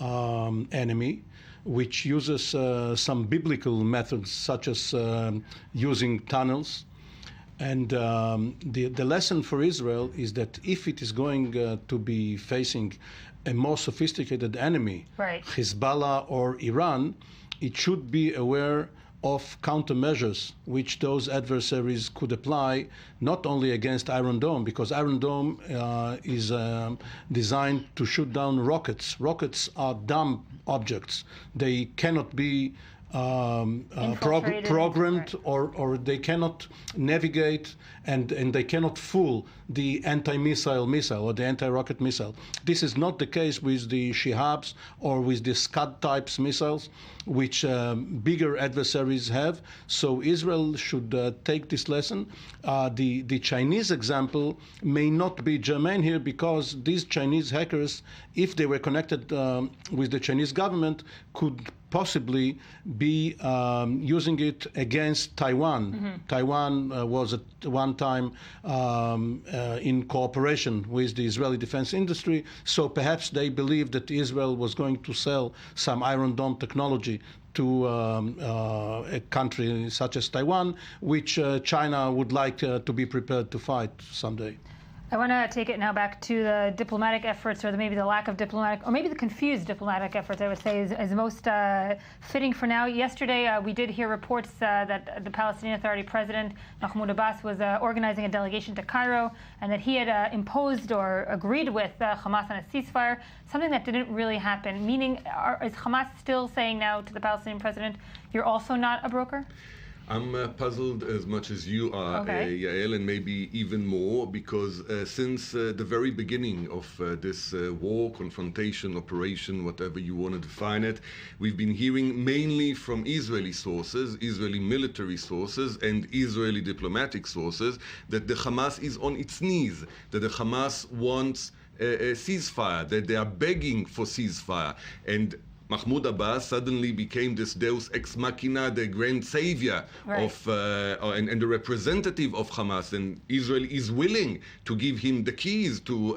enemy, which uses some biblical methods, such as using tunnels. And the lesson for Israel is that if it is going to be facing a more sophisticated enemy, right, Hezbollah or Iran, it should be aware of countermeasures which those adversaries could apply, not only against Iron Dome, because Iron Dome is designed to shoot down rockets. Rockets are dumb objects. They cannot be programmed, or they cannot navigate, and they cannot fool the anti-missile missile or the anti-rocket missile. This is not the case with the Shihabs or with the Scud types missiles, which bigger adversaries have. So Israel should take this lesson. The Chinese example may not be germane here, because these Chinese hackers, if they were connected with the Chinese government, could possibly be using it against Taiwan. Taiwan was at one time in cooperation with the Israeli defense industry, so perhaps they believed that Israel was going to sell some Iron Dome technology to a country such as Taiwan, which China would like to be prepared to fight someday. I want to take it now back to the diplomatic efforts, or maybe the lack of diplomatic, or maybe the confused diplomatic efforts, I would say, is most fitting for now. Yesterday, we did hear reports that the Palestinian Authority President, Mahmoud Abbas, was organizing a delegation to Cairo, and that he had imposed or agreed with Hamas on a ceasefire, something that didn't really happen. Meaning, is Hamas still saying now to the Palestinian president, you're also not a broker? I'm puzzled as much as you are, Yael, and maybe even more, because since the very beginning of this war, confrontation, operation, whatever you want to define it, we've been hearing mainly from Israeli sources, Israeli military sources, and Israeli diplomatic sources, that the Hamas is on its knees, that the Hamas wants a ceasefire, that they are begging for ceasefire. And Mahmoud Abbas suddenly became this Deus ex machina, the grand savior of and the representative of Hamas, and Israel is willing to give him the keys to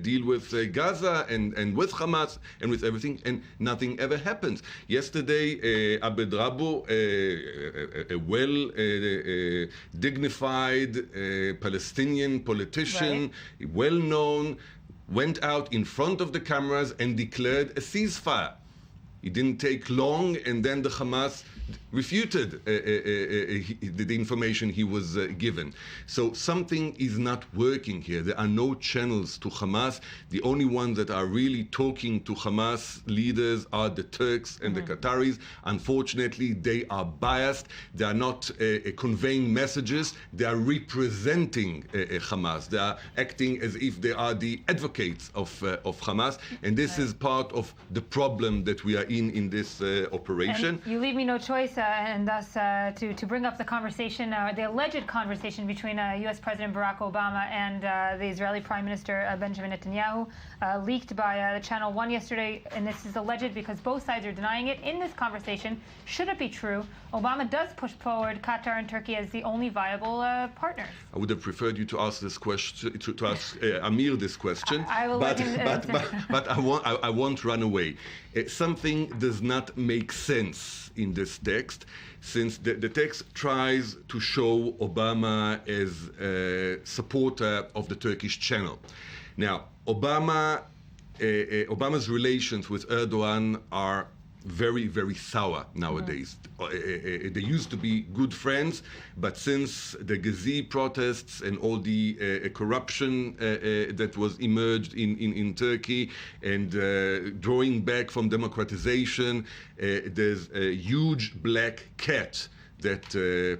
deal with Gaza and with Hamas and with everything, and nothing ever happens. Yesterday, Abed Rabo, a well dignified Palestinian politician, well known, went out in front of the cameras and declared a ceasefire. It didn't take long, and then the Hamas refuted the information he was given. So something is not working here. There are no channels to Hamas. The only ones that are really talking to Hamas leaders are the Turks and the Qataris. Unfortunately, they are biased. They are not conveying messages. They are representing Hamas. They are acting as if they are the advocates of Hamas. And this is part of the problem that we are in this operation. And you leave me no choice, and thus to bring up the conversation, the alleged conversation between U.S. President Barack Obama and the Israeli Prime Minister Benjamin Netanyahu, leaked by the Channel 1 yesterday, and this is alleged because both sides are denying it. In this conversation, should it be true, Obama does push forward Qatar and Turkey as the only viable partners. I would have preferred you to ask this question, to ask Amir this question, I will but, let him, but I won't run away. Something does not make sense in this text, since the text tries to show Obama as a supporter of the Turkish channel. Now, Obama's relations with Erdogan are very, very sour nowadays. They used to be good friends, but since the Gezi protests and all the corruption that was emerged in Turkey and drawing back from democratization, there's a huge black cat that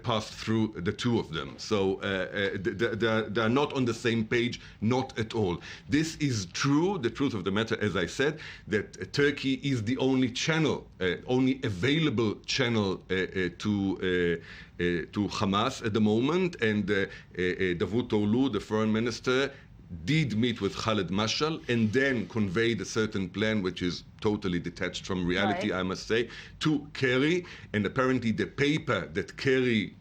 passed through the two of them. So they are not on the same page, not at all. This is true, the truth of the matter, as I said, that Turkey is the only channel, only available channel to Hamas at the moment, and Davutoglu, the foreign minister, did meet with Khaled Mashal and then conveyed a certain plan which is totally detached from reality, right, I must say, to Kerry. And apparently the paper that Kerry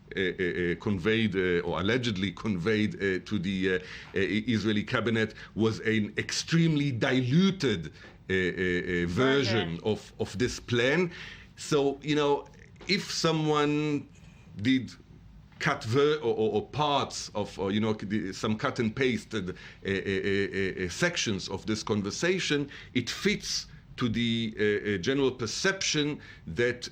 conveyed or allegedly conveyed to the Israeli cabinet was an extremely diluted version of this plan. So, you know, if someone did cut or parts of, or, you know, some cut and pasted sections of this conversation, it fits to the general perception that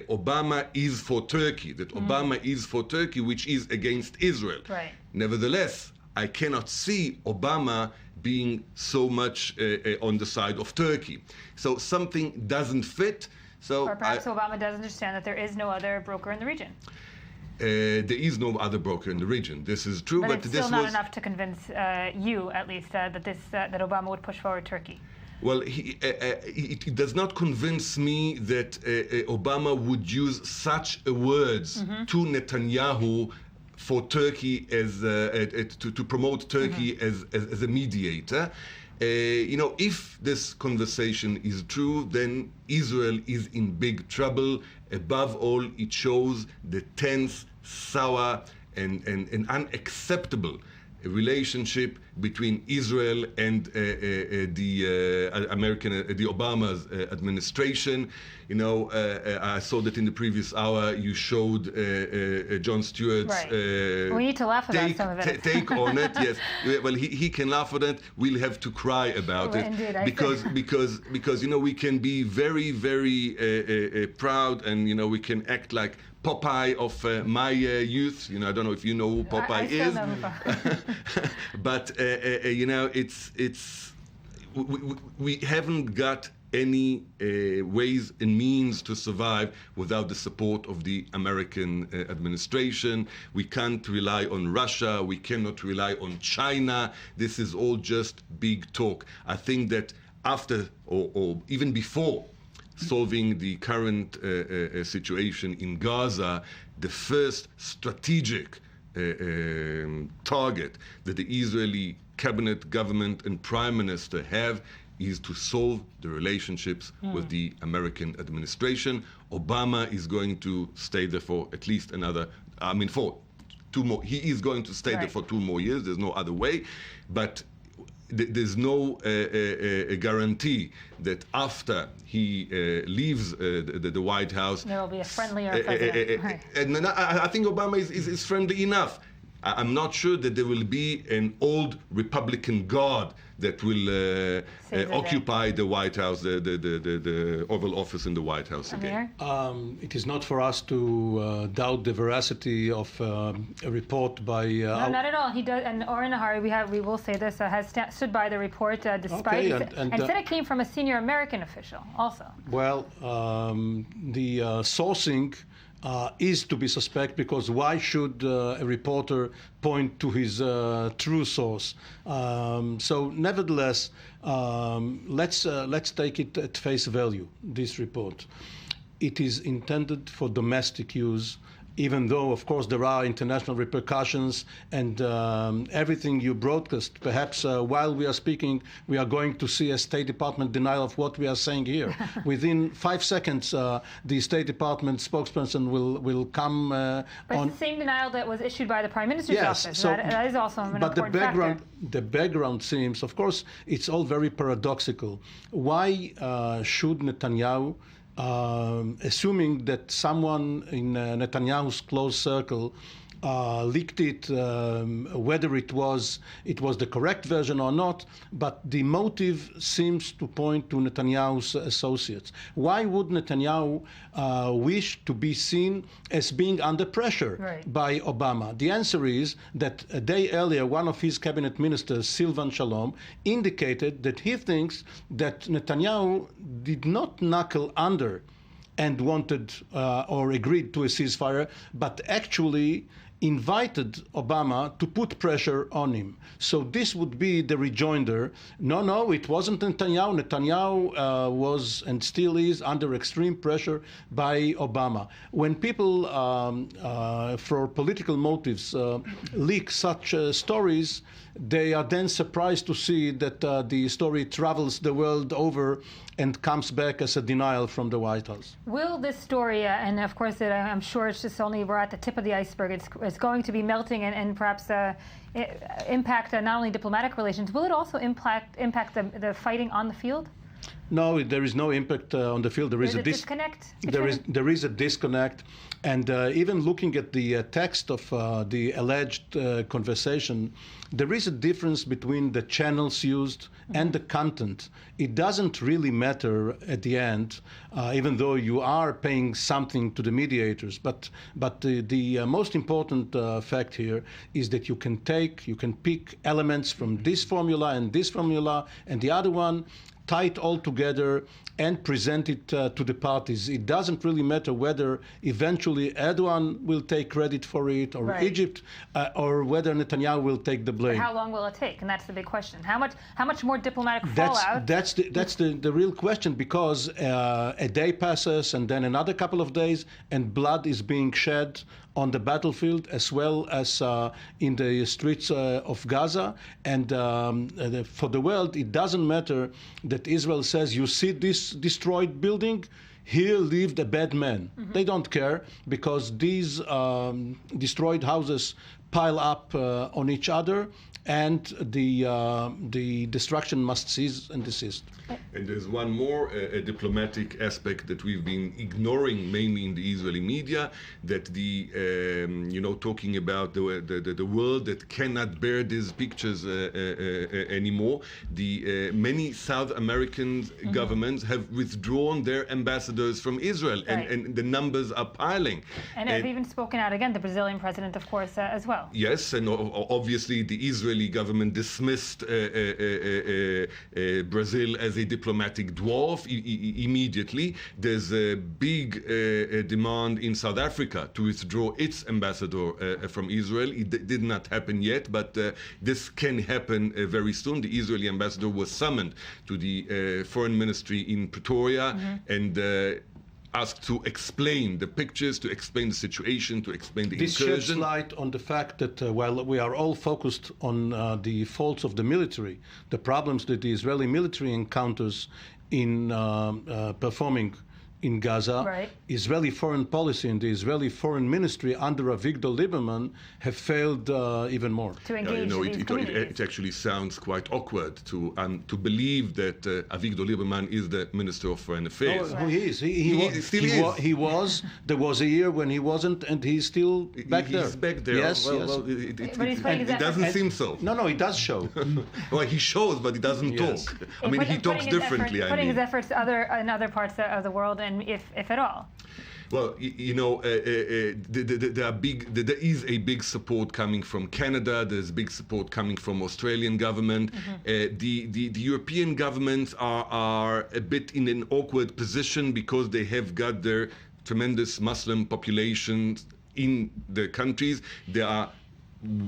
Obama is for Turkey, Obama is for Turkey, which is against Israel. Right. Nevertheless, I cannot see Obama being so much on the side of Turkey. So something doesn't fit. So or perhaps Obama does understand that there is no other broker in the region. There is no other broker in the region. This is true, but it's still this not was enough to convince you, at least, that Obama would push forward Turkey. Well, it does not convince me that Obama would use such words to Netanyahu for Turkey as to promote Turkey as a mediator. You know, if this conversation is true, then Israel is in big trouble. Above all, it shows the tense, sour, and unacceptable relationship between Israel and the Obama's administration. You know, I saw that in the previous hour you showed Jon Stewart's we need to laugh about some of it. Take on it. Yes, well, he can laugh at it. We'll have to cry about it. Indeed, because you know, we can be very, very proud, and you know, we can act like Popeye of my youth. You know, I don't know if you know who Popeye is. Know who Popeye. But you know, we haven't got any ways and means to survive without the support of the American administration. We can't rely on Russia. We cannot rely on China. This is all just big talk. I think that after or even before solving the current situation in Gaza, the first strategic target that the Israeli cabinet, government, and prime minister have is to solve the relationships with the American administration. Obama is going to stay there for at least for 2 more. He is going to stay there for 2 more years. There's no other way. But there's no guarantee that after he leaves the White House, there will be a friendlier president. And I think Obama is friendly enough. I'm not sure that there will be an old Republican guard that will occupy the White House, the Oval Office in the White House again. It is not for us to doubt the veracity of a report by... no, not at all. He does, and Oren Nahari, we will say this, has stood by the report despite, and said it came from a senior American official also. Well, the sourcing is to be suspect, because why should a reporter point to his true source? So nevertheless, let's take it at face value, this report. It is intended for domestic use, even though, of course, there are international repercussions, and everything you broadcast, perhaps while we are speaking, we are going to see a State Department denial of what we are saying here. Within 5 seconds, the State Department spokesperson will come But on. it's the same denial that was issued by the Prime Minister's office. So, that is also an but important factor. The background seems, of course, it's all very paradoxical. Why should Netanyahu, assuming that someone in Netanyahu's close circle leaked it, whether it was the correct version or not, but the motive seems to point to Netanyahu's associates. Why would Netanyahu wish to be seen as being under pressure by Obama? The answer is that a day earlier, one of his cabinet ministers, Silvan Shalom, indicated that he thinks that Netanyahu did not knuckle under and wanted or agreed to a ceasefire, but actually invited Obama to put pressure on him. So this would be the rejoinder. No, it wasn't Netanyahu. Netanyahu was and still is under extreme pressure by Obama. When people, for political motives, leak such stories, they are then surprised to see that the story travels the world over and comes back as a denial from the White House. Will this story, and of course I'm sure it's just only we're at the tip of the iceberg, it's going to be melting and perhaps impact not only diplomatic relations, will it also impact the fighting on the field? No, there is no impact on the field. There is a disconnect. There is a disconnect, and even looking at the text of the alleged conversation, there is a difference between the channels used and the content. It doesn't really matter at the end, even though you are paying something to the mediators. But the most important fact here is that you can pick elements from this formula and the other one, tie it all together and present it to the parties. It doesn't really matter whether eventually Erdogan will take credit for it, or Egypt, or whether Netanyahu will take the blame. But how long will it take? And that's the big question. How much more diplomatic fallout? That's the real question, because a day passes and then another couple of days, and blood is being shed on the battlefield as well as in the streets of Gaza. And for the world, it doesn't matter that Israel says, you see this destroyed building? Here lived a bad man. They don't care, because these destroyed houses pile up on each other, and the destruction must cease and desist. And there's one more diplomatic aspect that we've been ignoring, mainly in the Israeli media, that talking about the world that cannot bear these pictures anymore. The many South American governments have withdrawn their ambassadors from Israel, and the numbers are piling. And have even spoken out again, the Brazilian president, of course, as well. Yes, and obviously the Israeli government dismissed Brazil as a diplomatic dwarf immediately. There's a big demand in South Africa to withdraw its ambassador from Israel. It did not happen yet, but this can happen very soon. The Israeli ambassador was summoned to the foreign ministry in Pretoria and asked to explain the pictures, to explain the situation, to explain the incursion. This sheds light on the fact that while we are all focused on the faults of the military, the problems that the Israeli military encounters in performing in Gaza, Israeli foreign policy and the Israeli foreign ministry under Avigdor Lieberman have failed even more. To engage it actually sounds quite awkward to believe that Avigdor Lieberman is the Minister of Foreign Affairs. Oh, he is. He was. There was a year when he wasn't, and he's still back there. He's back there. Yes, well, it doesn't seem so. No, it does show. Well, he shows, but he doesn't talk. I mean, he talks differently. Putting his efforts in other parts of the world, and if at all. Well, there is a big support coming from Canada. There's big support coming from Australian government. The European governments are a bit in an awkward position because they have got their tremendous Muslim populations in the countries. They are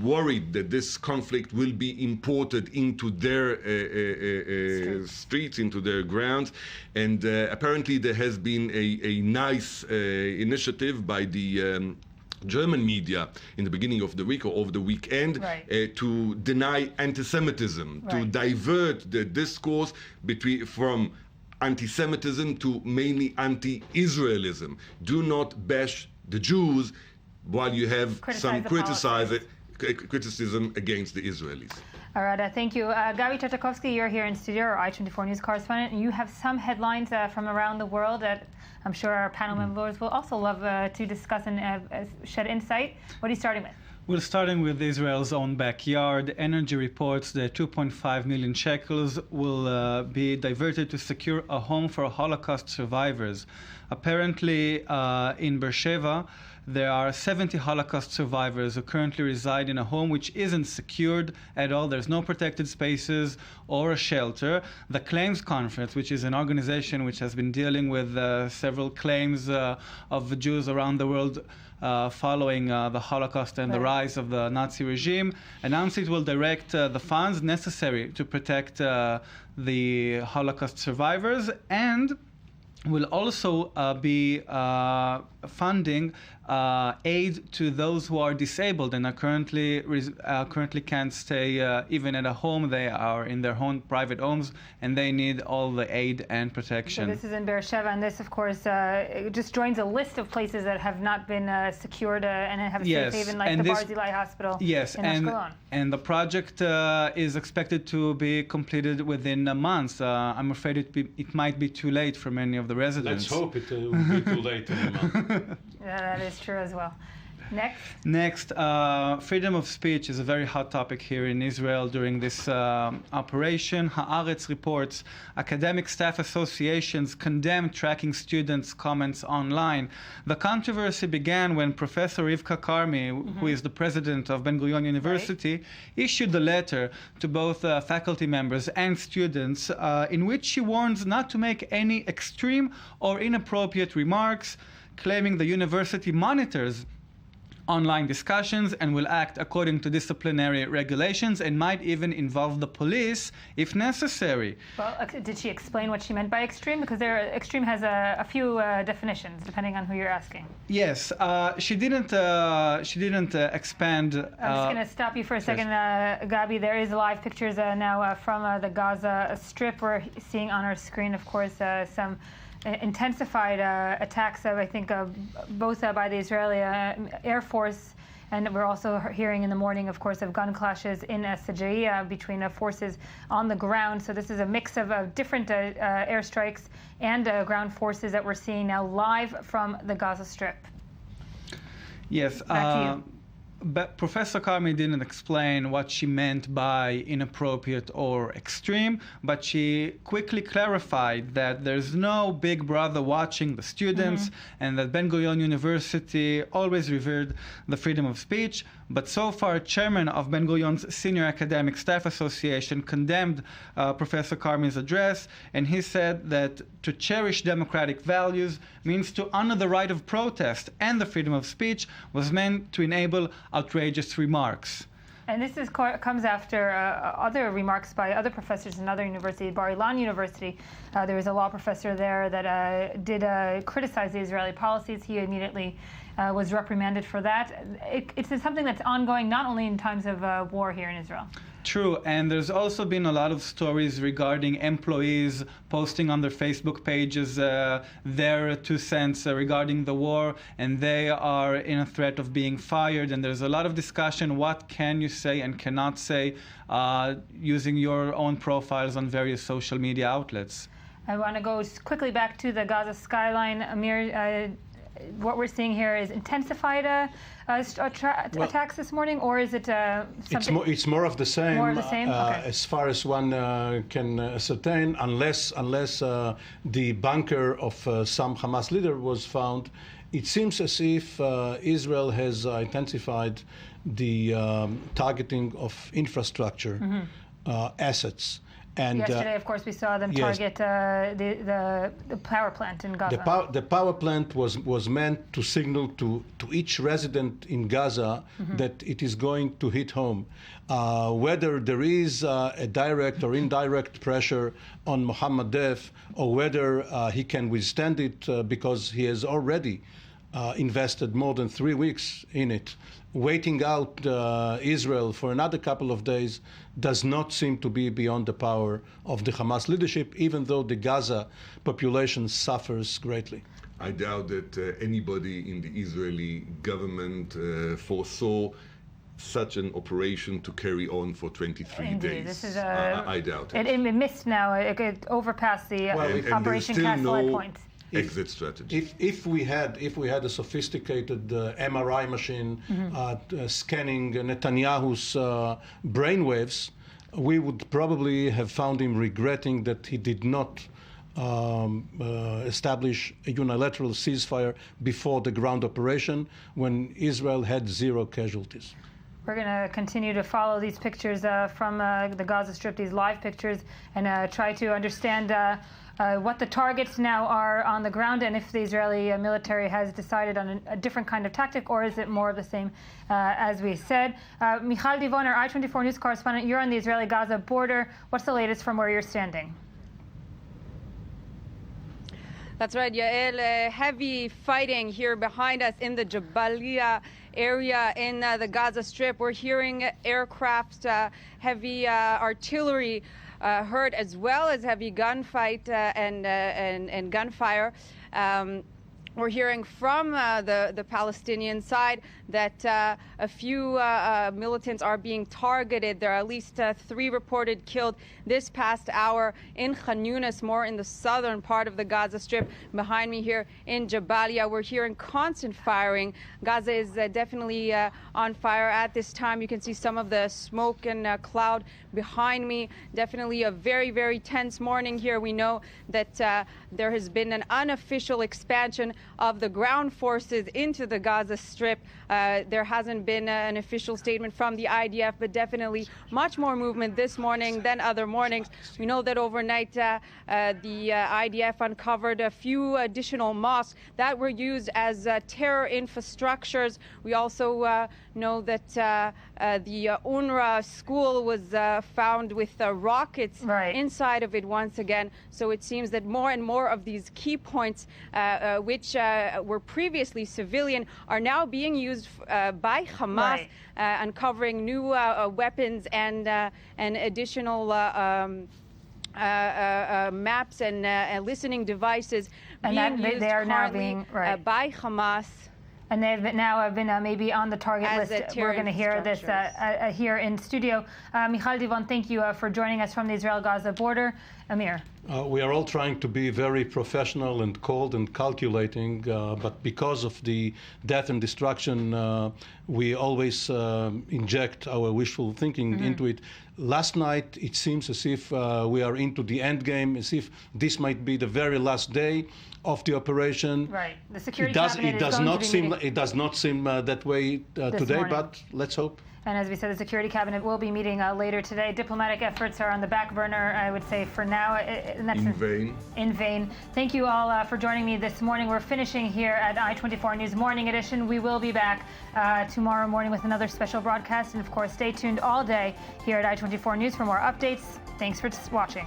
worried that this conflict will be imported into their streets, into their grounds. And apparently there has been a nice initiative by the German media in the beginning of the week or over the weekend to deny anti-Semitism, to divert the discourse from anti-Semitism to mainly anti-Israelism. Do not bash the Jews while you have some criticism against the Israelis. All right, thank you. Gabi Tatakovsky, you're here in studio, our I-24 News correspondent, and you have some headlines from around the world that I'm sure our panel members will also love to discuss and shed insight. What are you starting with? We're starting with Israel's own backyard. Energy reports that 2.5 million shekels will be diverted to secure a home for Holocaust survivors. Apparently, in Beersheba, there are 70 Holocaust survivors who currently reside in a home which isn't secured at all. There's no protected spaces or a shelter. The Claims Conference, which is an organization which has been dealing with several claims of Jews around the world following the Holocaust and the rise of the Nazi regime, announced it will direct the funds necessary to protect the Holocaust survivors, and will also be funding aid to those who are disabled and are currently can't stay even at a home. They are in their own private homes and they need all the aid and protection. So this is in Beersheba, and this, of course, it just joins a list of places that have not been secured and have a safe haven, like the Barzilai Hospital in Ashkelon. And the project is expected to be completed within months. I'm afraid it might be too late for many of the residents. Let's hope it will be too late in a month. Yeah, that is true as well. Next, freedom of speech is a very hot topic here in Israel during this operation. Haaretz reports academic staff associations condemn tracking students' comments online. The controversy began when Professor Rivka Karmi, who is the president of Ben-Gurion University, issued a letter to both faculty members and students in which she warns not to make any extreme or inappropriate remarks, claiming the university monitors online discussions and will act according to disciplinary regulations and might even involve the police if necessary. Well, did she explain what she meant by extreme? Because extreme has a few definitions depending on who you're asking. Yes, she didn't expand. I'm just going to stop you for a second, Gabi. There is live pictures now from the Gaza Strip. We're seeing on our screen, of course, some intensified attacks, I think, both by the Israeli Air Force, and we're also hearing in the morning, of course, of gun clashes in Sajaiya between forces on the ground. So this is a mix of different airstrikes and ground forces that we're seeing now live from the Gaza Strip. Yes. Back to you. But Professor Karmi didn't explain what she meant by inappropriate or extreme, but she quickly clarified that there's no big brother watching the students and that Ben-Gurion University always revered the freedom of speech. But so far, chairman of Ben-Gurion's Senior Academic Staff Association condemned Professor Karmi's address, and he said that to cherish democratic values means to honor the right of protest, and the freedom of speech was meant to enable outrageous remarks. And this comes after other remarks by other professors in other universities. Bar-Ilan University, there was a law professor there that did criticize the Israeli policies. He immediately was reprimanded for that. It's something that's ongoing not only in times of war here in Israel. True, and there's also been a lot of stories regarding employees posting on their Facebook pages their 2 cents regarding the war, and they are in a threat of being fired. And there's a lot of discussion, what can you say and cannot say using your own profiles on various social media outlets. I want to go quickly back to the Gaza skyline. Amir, what we're seeing here is intensified attacks this morning, or is it something? It's more of the same. More of the same? Okay. As far as one can ascertain, unless the bunker of some Hamas leader was found, it seems as if Israel has intensified the targeting of infrastructure assets. And yesterday, of course, we saw them target the power plant in Gaza. The power plant was meant to signal to each resident in Gaza that it is going to hit home. Whether there is a direct or indirect pressure on Mohammed Deif, or whether he can withstand it because he has already invested more than 3 weeks in it. Waiting out Israel for another couple of days does not seem to be beyond the power of the Hamas leadership, even though the Gaza population suffers greatly. I doubt that anybody in the Israeli government foresaw such an operation to carry on for 23 days. This is I doubt it. It missed now. It overpassed the Operation Cast-Lead point. Exit strategy. If we had a sophisticated MRI machine scanning Netanyahu's brainwaves, we would probably have found him regretting that he did not establish a unilateral ceasefire before the ground operation when Israel had 0 casualties. We're going to continue to follow these pictures from the Gaza Strip, these live pictures, and try to understand what the targets now are on the ground, and if the Israeli military has decided on a different kind of tactic, or is it more of the same, as we said. Michal Divon, our I-24 News correspondent, you're on the Israeli-Gaza border. What's the latest from where you're standing? That's right, Yael. Heavy fighting here behind us in the Jabalia area in the Gaza Strip. We're hearing aircraft, heavy artillery heard, as well as heavy gunfight and gunfire. We're hearing from the Palestinian side that a few militants are being targeted. There are at least 3 reported killed this past hour in Khan Yunis, more in the southern part of the Gaza Strip. Behind me here in Jabalia, we're hearing constant firing. Gaza is definitely on fire at this time. You can see some of the smoke and cloud behind me. Definitely a very, very tense morning here. We know that there has been an unofficial expansion of the ground forces into the Gaza Strip. There hasn't been an official statement from the IDF, but definitely much more movement this morning than other mornings. We know that overnight the IDF uncovered a few additional mosques that were used as terror infrastructures. We also know that the UNRWA school was found with rockets inside of it once again. So it seems that more and more of these key points, which were previously civilian, are now being used by Hamas, uncovering new weapons and additional maps and listening devices being used they are now being by Hamas. And they've now been maybe on the target list. We're going to hear this here in studio. Michal Divon, thank you for joining us from the Israel-Gaza border. Amir. We are all trying to be very professional and cold and calculating, but because of the death and destruction, we always inject our wishful thinking into it. Last night, it seems as if we are into the end game, as if this might be the very last day of the operation. Right. The security cabinet it does not seem it does not seem that way today, morning. but let's hope. And as we said, the security cabinet will be meeting later today. Diplomatic efforts are on the back burner, I would say, for now. And that's in vain. In vain. Thank you all for joining me this morning. We're finishing here at I-24 News Morning Edition. We will be back tomorrow morning with another special broadcast. And of course, stay tuned all day here at I-24 News for more updates. Thanks for watching.